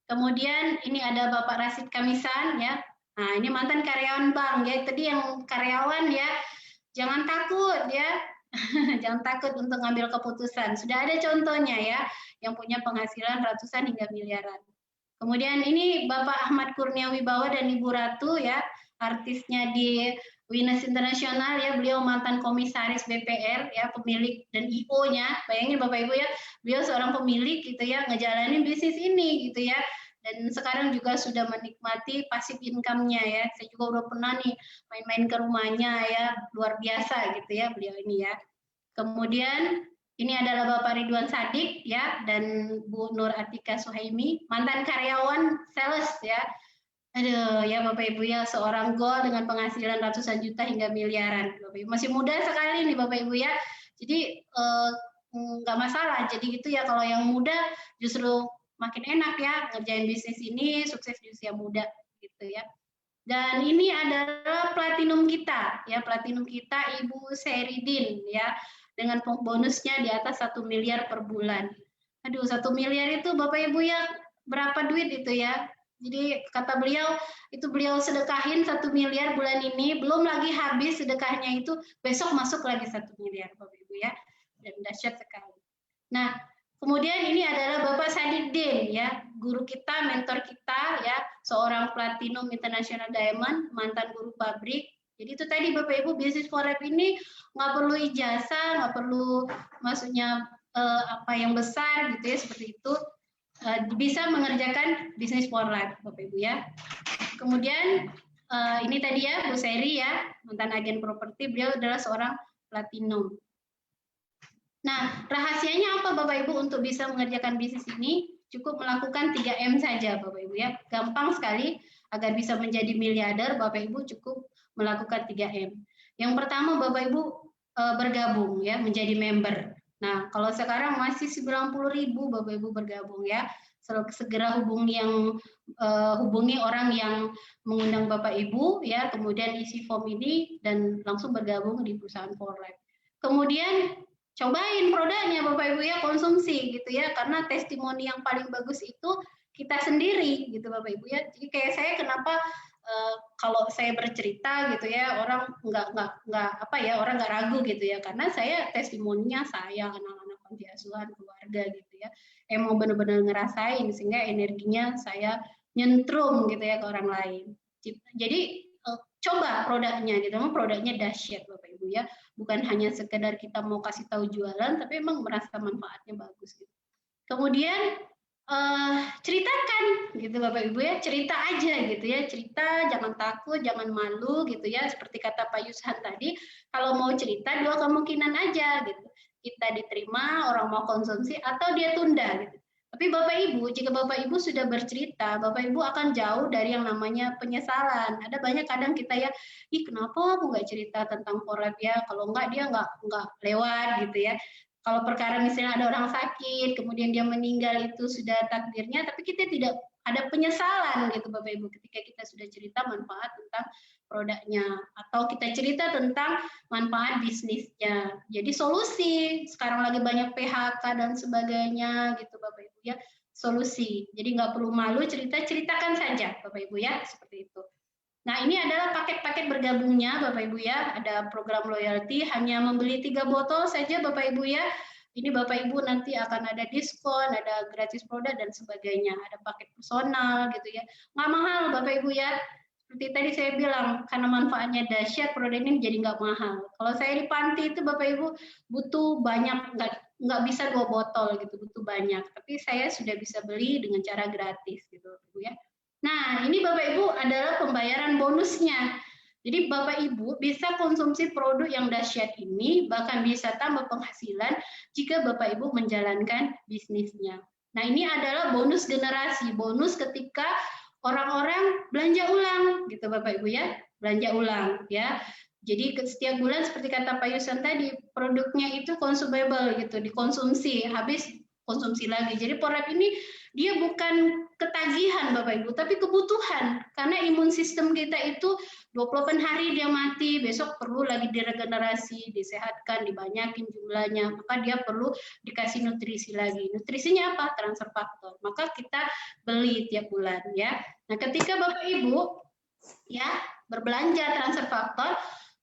Kemudian ini ada Bapak Rasid Kamisan ya. Nah, ini mantan karyawan bank ya. Tadi yang karyawan ya, jangan takut ya. Jangan takut untuk ngambil keputusan. Sudah ada contohnya ya, yang punya penghasilan ratusan hingga miliaran. Kemudian ini Bapak Ahmad Kurnia Wibawa dan Ibu Ratu ya, artisnya di Winners Internasional ya, beliau mantan komisaris BPR ya, pemilik dan IO-nya. Bayangin Bapak Ibu ya, beliau seorang pemilik gitu ya, ngejalanin bisnis ini gitu ya. Dan sekarang juga sudah menikmati pasif income-nya ya. Saya juga udah pernah nih main-main ke rumahnya ya, luar biasa gitu ya beliau ini ya. Kemudian ini adalah Bapak Ridwan Sadik ya, dan Bu Nur Atika Suhaimi, mantan karyawan sales ya. Aduh ya Bapak Ibu ya, seorang goal dengan penghasilan ratusan juta hingga miliaran. Bapak Ibu masih muda sekali nih Bapak Ibu ya. Jadi nggak masalah. Jadi gitu ya, kalau yang muda justru makin enak ya ngerjain bisnis ini, sukses di usia muda gitu ya. Dan ini adalah platinum kita ya, platinum kita Ibu Seridin ya, dengan bonusnya di atas 1 miliar per bulan. Aduh, 1 miliar itu Bapak Ibu ya, berapa duit itu ya? Jadi kata beliau, itu beliau sedekahin 1 miliar bulan ini, belum lagi habis sedekahnya itu, besok masuk lagi 1 miliar Bapak Ibu ya. Dan dahsyat sekali. Nah, kemudian ini adalah Bapak Sadiqdin ya, guru kita, mentor kita ya, seorang platinum international diamond, mantan guru pabrik. Jadi itu tadi Bapak Ibu, bisnis forex ini nggak perlu ijazah, nggak perlu maksudnya apa yang besar gitu ya, seperti itu. Bisa mengerjakan bisnis forex Bapak Ibu ya. Kemudian ini tadi ya Bu Seri ya, mantan agen properti, beliau adalah seorang platinum. Nah, rahasianya apa Bapak Ibu untuk bisa mengerjakan bisnis ini? Cukup melakukan 3M saja Bapak Ibu ya. Gampang sekali, agar bisa menjadi miliarder Bapak Ibu cukup melakukan 3M. Yang pertama Bapak Ibu bergabung ya, menjadi member. Nah, kalau sekarang masih 90.000 Bapak Ibu bergabung ya. Segera hubungi orang yang mengundang Bapak Ibu ya, kemudian isi form ini dan langsung bergabung di perusahaan forex. Kemudian cobain produknya Bapak Ibu ya, konsumsi gitu ya, karena testimoni yang paling bagus itu kita sendiri gitu Bapak Ibu ya. Jadi kayak saya kenapa kalau saya bercerita gitu ya, orang orang nggak ragu gitu ya, karena saya testimoninya saya, anak-anak panti asuhan, keluarga gitu ya, emang benar-benar ngerasain sehingga energinya saya nyentrum gitu ya ke orang lain. Jadi coba produknya gitu, memang produknya dahsyat Bapak Ibu ya, bukan hanya sekedar kita mau kasih tahu jualan, tapi emang merasa manfaatnya bagus gitu. Kemudian ceritakan gitu Bapak Ibu ya, cerita aja gitu ya, cerita, jangan takut, jangan malu gitu ya, seperti kata Pak Yushan tadi, kalau mau cerita 2 kemungkinan aja gitu, kita diterima, orang mau konsumsi, atau dia tunda gitu. Tapi Bapak Ibu, jika Bapak Ibu sudah bercerita, Bapak Ibu akan jauh dari yang namanya penyesalan. Ada banyak kadang kita ya, ih kenapa aku nggak cerita tentang forex ya, kalau nggak dia nggak lewat gitu ya. Kalau perkara misalnya ada orang sakit, kemudian dia meninggal, itu sudah takdirnya, tapi kita tidak ada penyesalan gitu Bapak Ibu ketika kita sudah cerita manfaat tentang produknya, atau kita cerita tentang manfaat bisnisnya. Jadi solusi, sekarang lagi banyak PHK dan sebagainya gitu Bapak Ibu ya, solusi. Jadi nggak perlu malu ceritakan saja Bapak Ibu ya, seperti itu. Nah, ini adalah paket-paket bergabungnya Bapak Ibu ya. Ada program loyalty, hanya membeli 3 botol saja Bapak Ibu ya. Ini Bapak Ibu nanti akan ada diskon, ada gratis produk dan sebagainya. Ada paket personal gitu ya. Nggak mahal Bapak Ibu ya. Seperti tadi saya bilang, karena manfaatnya dahsyat, produk ini jadi nggak mahal. Kalau saya di panti itu Bapak Ibu butuh banyak, nggak bisa 2 botol gitu, butuh banyak. Tapi saya sudah bisa beli dengan cara gratis gitu Bapak Ibu ya. Nah, ini Bapak Ibu adalah pembayaran bonusnya. Jadi Bapak Ibu bisa konsumsi produk yang dahsyat ini, bahkan bisa tambah penghasilan jika Bapak Ibu menjalankan bisnisnya. Nah, ini adalah bonus generasi, bonus ketika orang-orang belanja ulang, gitu Bapak Ibu ya, belanja ulang ya. Jadi setiap bulan seperti kata Pak Yusan tadi, produknya itu consumable gitu, dikonsumsi, habis konsumsi lagi. Jadi Forlab ini dia bukan ketagihan Bapak Ibu, tapi kebutuhan. Karena imun sistem kita itu 28 hari dia mati, besok perlu lagi diregenerasi, disehatkan, dibanyakin jumlahnya. Maka dia perlu dikasih nutrisi lagi. Nutrisinya apa? Transfer faktor. Maka kita beli tiap bulan ya. Nah, ketika Bapak Ibu ya berbelanja transfer faktor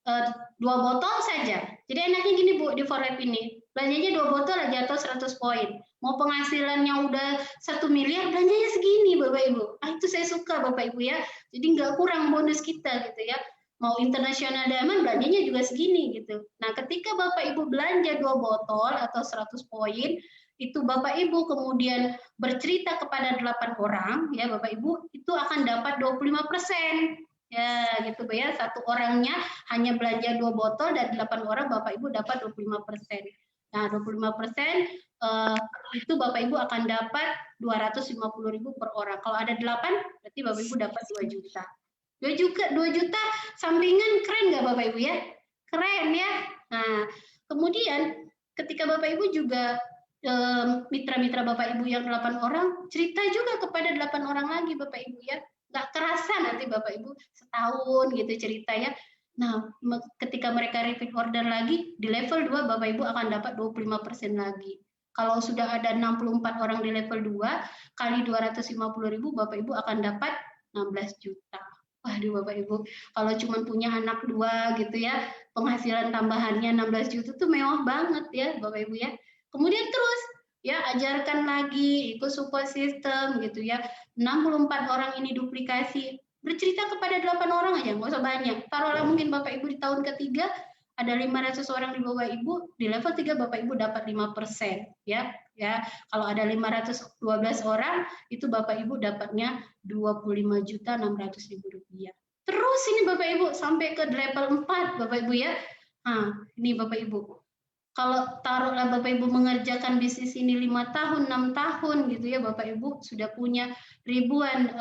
2 botol saja. Jadi enaknya gini Bu, di Forlab ini belanjanya 2 botol aja atau 100 poin. Mau penghasilannya udah 1 miliar, belanjanya segini Bapak Ibu. Itu saya suka Bapak Ibu ya. Jadi nggak kurang bonus kita gitu ya. Mau internasional diamond belanjanya juga segini gitu. Nah, ketika Bapak Ibu belanja 2 botol atau 100 poin, itu Bapak Ibu kemudian bercerita kepada 8 orang ya Bapak Ibu, itu akan dapat 25%. Ya, gitu Bu ya. Satu orangnya hanya belanja 2 botol dan 8 orang Bapak Ibu dapat 25%. Nah, 25% itu Bapak Ibu akan dapat 250.000 per orang. Kalau ada 8, berarti Bapak Ibu dapat 2 juta. 2 juta sampingan, keren nggak Bapak Ibu ya? Keren ya. Nah, kemudian ketika Bapak Ibu juga mitra-mitra Bapak Ibu yang 8 orang, cerita juga kepada 8 orang lagi Bapak Ibu ya. Nggak kerasa nanti Bapak Ibu setahun gitu cerita ya. Nah, ketika mereka repeat order lagi, di level 2 Bapak Ibu akan dapat 25% lagi. Kalau sudah ada 64 orang di level 2, kali 250.000, Bapak Ibu akan dapat 16 juta. Waduh Bapak Ibu, kalau cuma punya anak 2 gitu ya, penghasilan tambahannya 16 juta tuh mewah banget ya Bapak Ibu ya. Kemudian terus ya ajarkan lagi, ikut support system gitu ya. 64 orang ini duplikasi, bercerita kepada 8 orang aja, nggak usah banyak. Taruhlah mungkin Bapak Ibu di tahun ketiga ada 500 orang di bawah Ibu, di level 3 Bapak Ibu dapat 5% ya. Ya, kalau ada 512 orang itu Bapak Ibu dapatnya 25.600.000 rupiah. Terus ini Bapak Ibu sampai ke level 4 Bapak Ibu ya. Nah, ini Bapak Ibu. Kalau taruhlah Bapak Ibu mengerjakan bisnis ini 5 tahun, 6 tahun gitu ya Bapak Ibu sudah punya ribuan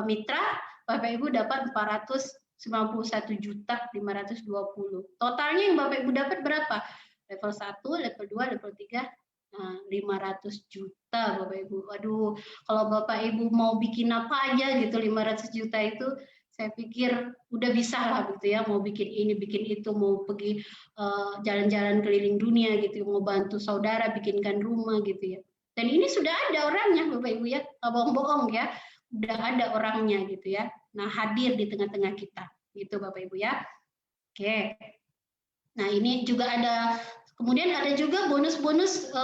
mitra, Bapak Ibu dapat 491.520. Totalnya yang Bapak Ibu dapat berapa? Level 1, level 2, level 3, 500 juta Bapak Ibu. Waduh, kalau Bapak Ibu mau bikin apa aja gitu 500 juta itu saya pikir udah bisa lah gitu ya, mau bikin ini, bikin itu, mau pergi jalan-jalan keliling dunia gitu, mau bantu saudara bikinkan rumah gitu ya. Dan ini sudah ada orangnya Bapak Ibu ya, nggak bohong-bohong ya, udah ada orangnya gitu ya. Nah, hadir di tengah-tengah kita gitu Bapak Ibu ya. Oke. Nah, ini juga ada, kemudian ada juga bonus-bonus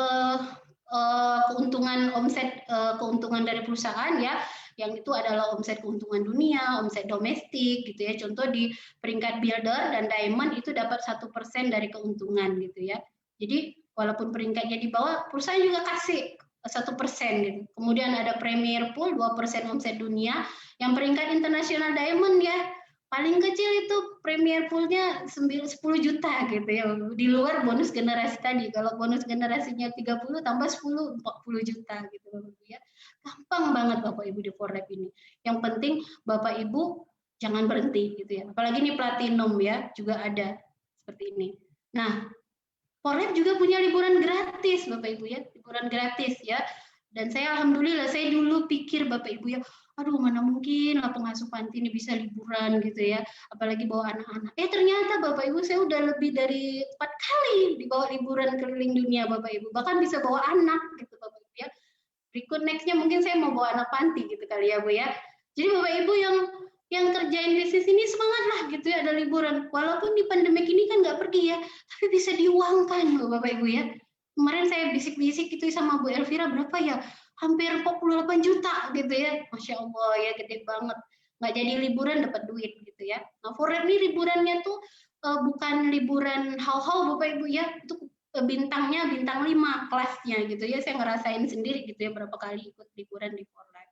keuntungan omset, keuntungan dari perusahaan ya. Yang itu adalah omset keuntungan dunia, omset domestik gitu ya. Contoh di peringkat builder dan diamond itu dapat 1% dari keuntungan gitu ya. Jadi walaupun peringkatnya di bawah, perusahaan juga kasih 1% gitu. Kemudian ada premier pool 2% omset dunia. Yang peringkat internasional diamond ya, paling kecil itu premier poolnya 10 juta gitu ya. Di luar bonus generasi tadi. Kalau bonus generasinya 30 tambah 10, 40 juta gitu ya. Gampang banget Bapak Ibu di Forlab ini. Yang penting Bapak Ibu jangan berhenti gitu ya. Apalagi ini platinum ya, juga ada seperti ini. Nah, Forlab juga punya liburan gratis Bapak Ibu ya, liburan gratis ya. Dan saya alhamdulillah, saya dulu pikir Bapak Ibu ya, aduh mana mungkin lah pengasuh panti ini bisa liburan gitu ya, apalagi bawa anak-anak. Ternyata Bapak Ibu saya udah lebih dari 4 kali dibawa liburan keliling dunia Bapak Ibu, bahkan bisa bawa anak gitu Bapak Ibu ya. Berikut nextnya mungkin saya mau bawa anak panti gitu kali ya Bu ya. Jadi Bapak Ibu yang kerjain bisnis ini semangatlah gitu ya, ada liburan. Walaupun di pandemi ini kan nggak pergi ya, tapi bisa diuangkan loh Bapak Ibu ya. Kemarin saya bisik-bisik gitu sama Bu Elvira, berapa ya? Hampir 48 juta gitu ya. Masya Allah ya, gede banget. Nggak jadi liburan dapat duit gitu ya. Nah, Forlab ini liburannya tuh bukan liburan hal-hal Bapak Ibu ya, itu bintangnya bintang 5 kelasnya gitu ya. Saya ngerasain sendiri gitu ya berapa kali ikut liburan di Forlab.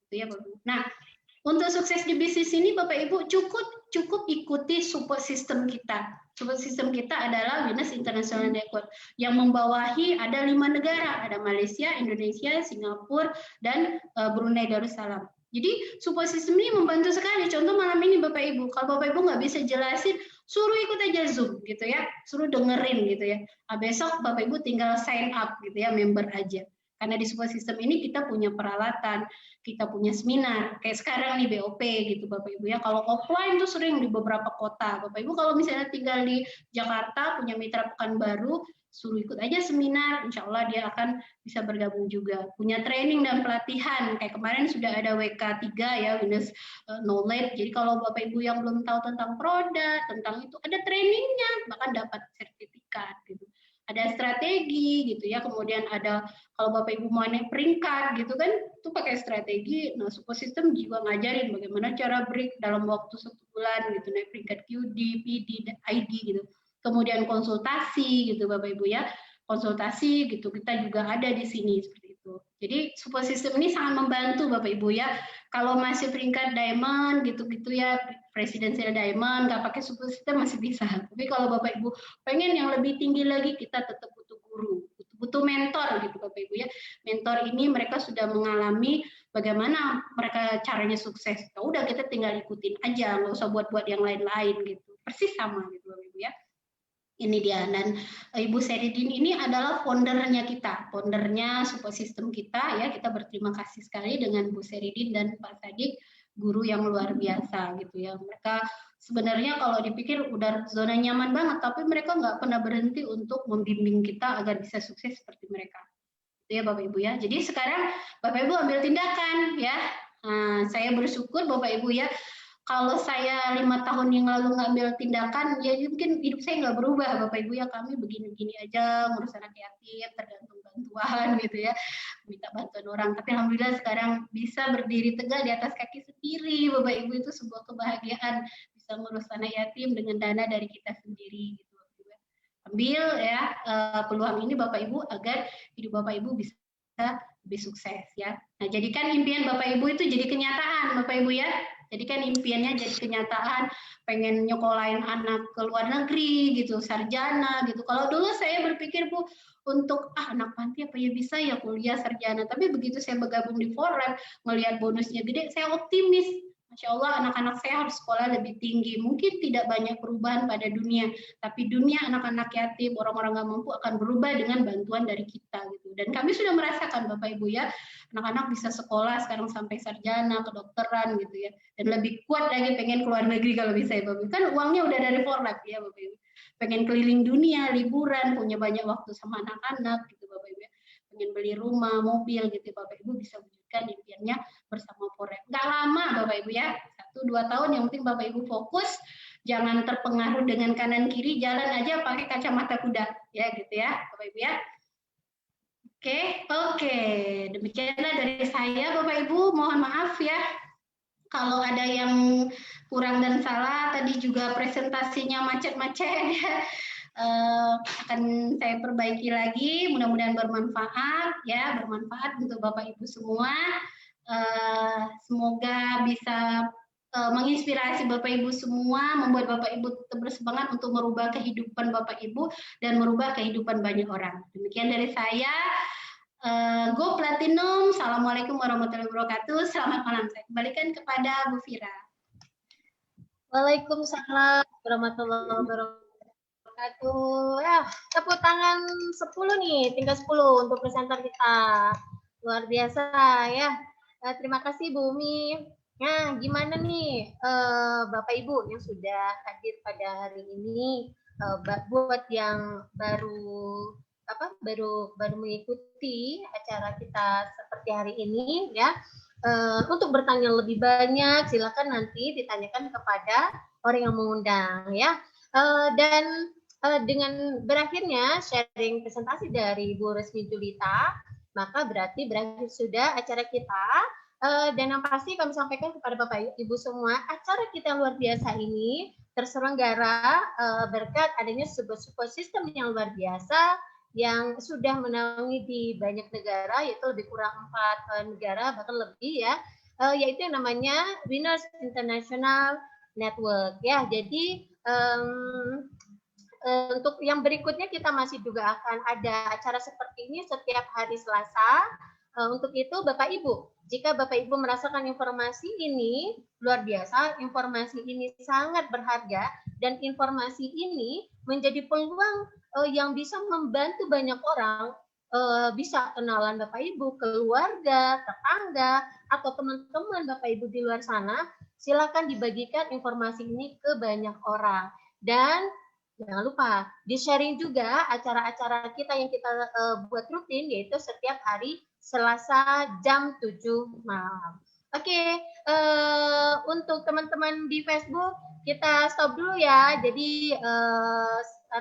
Gitu ya Bapak Ibu. Nah, untuk sukses di bisnis ini Bapak Ibu cukup ikuti support system kita. Support system kita adalah Winners International Network yang membawahi ada 5 negara, ada Malaysia, Indonesia, Singapura, dan Brunei Darussalam. Jadi support system ini membantu sekali. Contoh malam ini Bapak Ibu, kalau Bapak Ibu nggak bisa jelasin, suruh ikut aja Zoom gitu ya, suruh dengerin gitu ya. Nah, besok Bapak Ibu tinggal sign up gitu ya, member aja. Karena di support system ini kita punya peralatan, kita punya seminar, kayak sekarang nih BOP gitu Bapak Ibu ya. Kalau offline tuh sering di beberapa kota. Bapak Ibu kalau misalnya tinggal di Jakarta, punya mitra Pekanbaru, suruh ikut aja seminar, insya Allah dia akan bisa bergabung juga. Punya training dan pelatihan, kayak kemarin sudah ada WK3 ya, Winners Knowledge. Jadi kalau Bapak Ibu yang belum tahu tentang produk, tentang itu, ada trainingnya, bahkan dapat sertifikat gitu. Ada strategi gitu ya, kemudian ada kalau Bapak Ibu mau naik peringkat gitu kan, itu pakai strategi. Nah, support system juga ngajarin bagaimana cara break dalam waktu 1 bulan gitu, naik peringkat QD, PD, ID gitu. Kemudian konsultasi gitu Bapak Ibu ya, konsultasi gitu kita juga ada di sini seperti itu. Jadi support system ini sangat membantu Bapak Ibu ya. Kalau masih peringkat diamond gitu-gitu ya, presidential diamond nggak pakai support system masih bisa. Tapi kalau Bapak Ibu pengen yang lebih tinggi lagi, kita tetap butuh guru, butuh mentor gitu Bapak Ibu ya. Mentor ini mereka sudah mengalami bagaimana mereka caranya sukses. Ya udah kita tinggal ikutin aja, nggak usah buat-buat yang lain-lain gitu. Persis sama gitu Bapak Ibu ya. Ini dia, dan Ibu Seridin ini adalah foundernya kita, foundernya support system kita ya. Kita berterima kasih sekali dengan Bu Seridin dan Pak Sadik, guru yang luar biasa gitu ya. Mereka sebenarnya kalau dipikir udah zona nyaman banget, tapi mereka nggak pernah berhenti untuk membimbing kita agar bisa sukses seperti mereka. Itu ya Bapak Ibu ya. Jadi sekarang Bapak Ibu ambil tindakan ya. Nah, saya bersyukur Bapak Ibu ya. Kalau saya 5 tahun yang lalu ngambil tindakan, ya mungkin hidup saya nggak berubah, Bapak Ibu ya. Kami begini-begini aja, ngurus anak yatim, tergantung bantuan gitu ya, minta bantuan orang. Tapi alhamdulillah sekarang bisa berdiri tegak di atas kaki sendiri, Bapak Ibu, itu sebuah kebahagiaan bisa ngurus anak yatim dengan dana dari kita sendiri gitu. Ambil ya peluang ini Bapak Ibu agar hidup Bapak Ibu bisa lebih sukses ya. Nah, jadikan impian Bapak Ibu itu jadi kenyataan Bapak Ibu ya. Jadikan impiannya jadi kenyataan, pengen nyokolain anak ke luar negeri gitu, sarjana gitu. Kalau dulu saya berpikir Bu, untuk anak panti apa ya bisa ya kuliah sarjana. Tapi begitu saya bergabung di Forlab, melihat bonusnya gede, saya optimis. Masya Allah, anak-anak saya harus sekolah lebih tinggi. Mungkin tidak banyak perubahan pada dunia, tapi dunia anak-anak yatim, orang-orang nggak mampu akan berubah dengan bantuan dari kita gitu. Dan kami sudah merasakan Bapak Ibu ya, anak-anak bisa sekolah sekarang sampai sarjana, kedokteran gitu ya. Dan lebih kuat lagi pengen keluar negeri kalau bisa ya Bapak Ibu. Kan uangnya udah dari Forlab ya Bapak Ibu. Pengen keliling dunia, liburan, punya banyak waktu sama anak-anak gitu Bapak Ibu ya. Pengen beli rumah, mobil gitu Bapak Ibu bisa wujudkan impiannya bersama Forlab. Nggak lama Bapak Ibu ya, 1-2 tahun yang penting Bapak Ibu fokus, jangan terpengaruh dengan kanan kiri, jalan aja pakai kacamata kuda ya gitu ya Bapak Ibu ya. Oke, demikianlah dari saya Bapak Ibu, mohon maaf ya kalau ada yang kurang dan salah, tadi juga presentasinya macet-macet ya. Akan saya perbaiki lagi, mudah-mudahan bermanfaat ya, bermanfaat untuk Bapak Ibu semua. Semoga bisa menginspirasi Bapak Ibu semua, membuat Bapak Ibu tetap bersemangat untuk merubah kehidupan Bapak Ibu dan merubah kehidupan banyak orang. Demikian dari saya. Go Platinum, Assalamualaikum warahmatullahi wabarakatuh. Selamat malam. Saya kembalikan kepada Bu Fira. Waalaikumsalam warahmatullahi wabarakatuh. Ya, tepuk tangan 10 nih, tinggal 10 untuk presenter kita. Luar biasa ya. Terima kasih Bu Umi. Nah, gimana nih Bapak Ibu yang sudah hadir pada hari ini, buat yang baru mengikuti acara kita seperti hari ini ya, untuk bertanya lebih banyak silakan nanti ditanyakan kepada orang yang mengundang ya. Dan dengan berakhirnya sharing presentasi dari Bu Resmi Julita, maka berarti berakhir sudah acara kita. Dan yang pasti kami sampaikan kepada Bapak Ibu semua, acara kita luar biasa ini terselenggara berkat adanya sebuah support system yang luar biasa yang sudah menaungi di banyak negara, yaitu lebih kurang 4 negara bahkan lebih ya, yaitu yang namanya Winners International Network ya. Jadi untuk yang berikutnya kita masih juga akan ada acara seperti ini setiap hari Selasa. Untuk itu Bapak Ibu Jika Bapak Ibu merasakan informasi ini luar biasa, informasi ini sangat berharga, dan informasi ini menjadi peluang yang bisa membantu banyak orang, bisa kenalan Bapak Ibu, keluarga, tetangga, atau teman-teman Bapak Ibu di luar sana, silakan dibagikan informasi ini ke banyak orang. Dan jangan lupa di-sharing juga acara-acara kita yang kita buat rutin, yaitu setiap hari Selasa jam 7 malam. Oke, untuk teman-teman di Facebook kita stop dulu ya. Jadi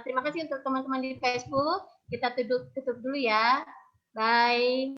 terima kasih untuk teman-teman di Facebook. Kita tutup dulu ya. Bye.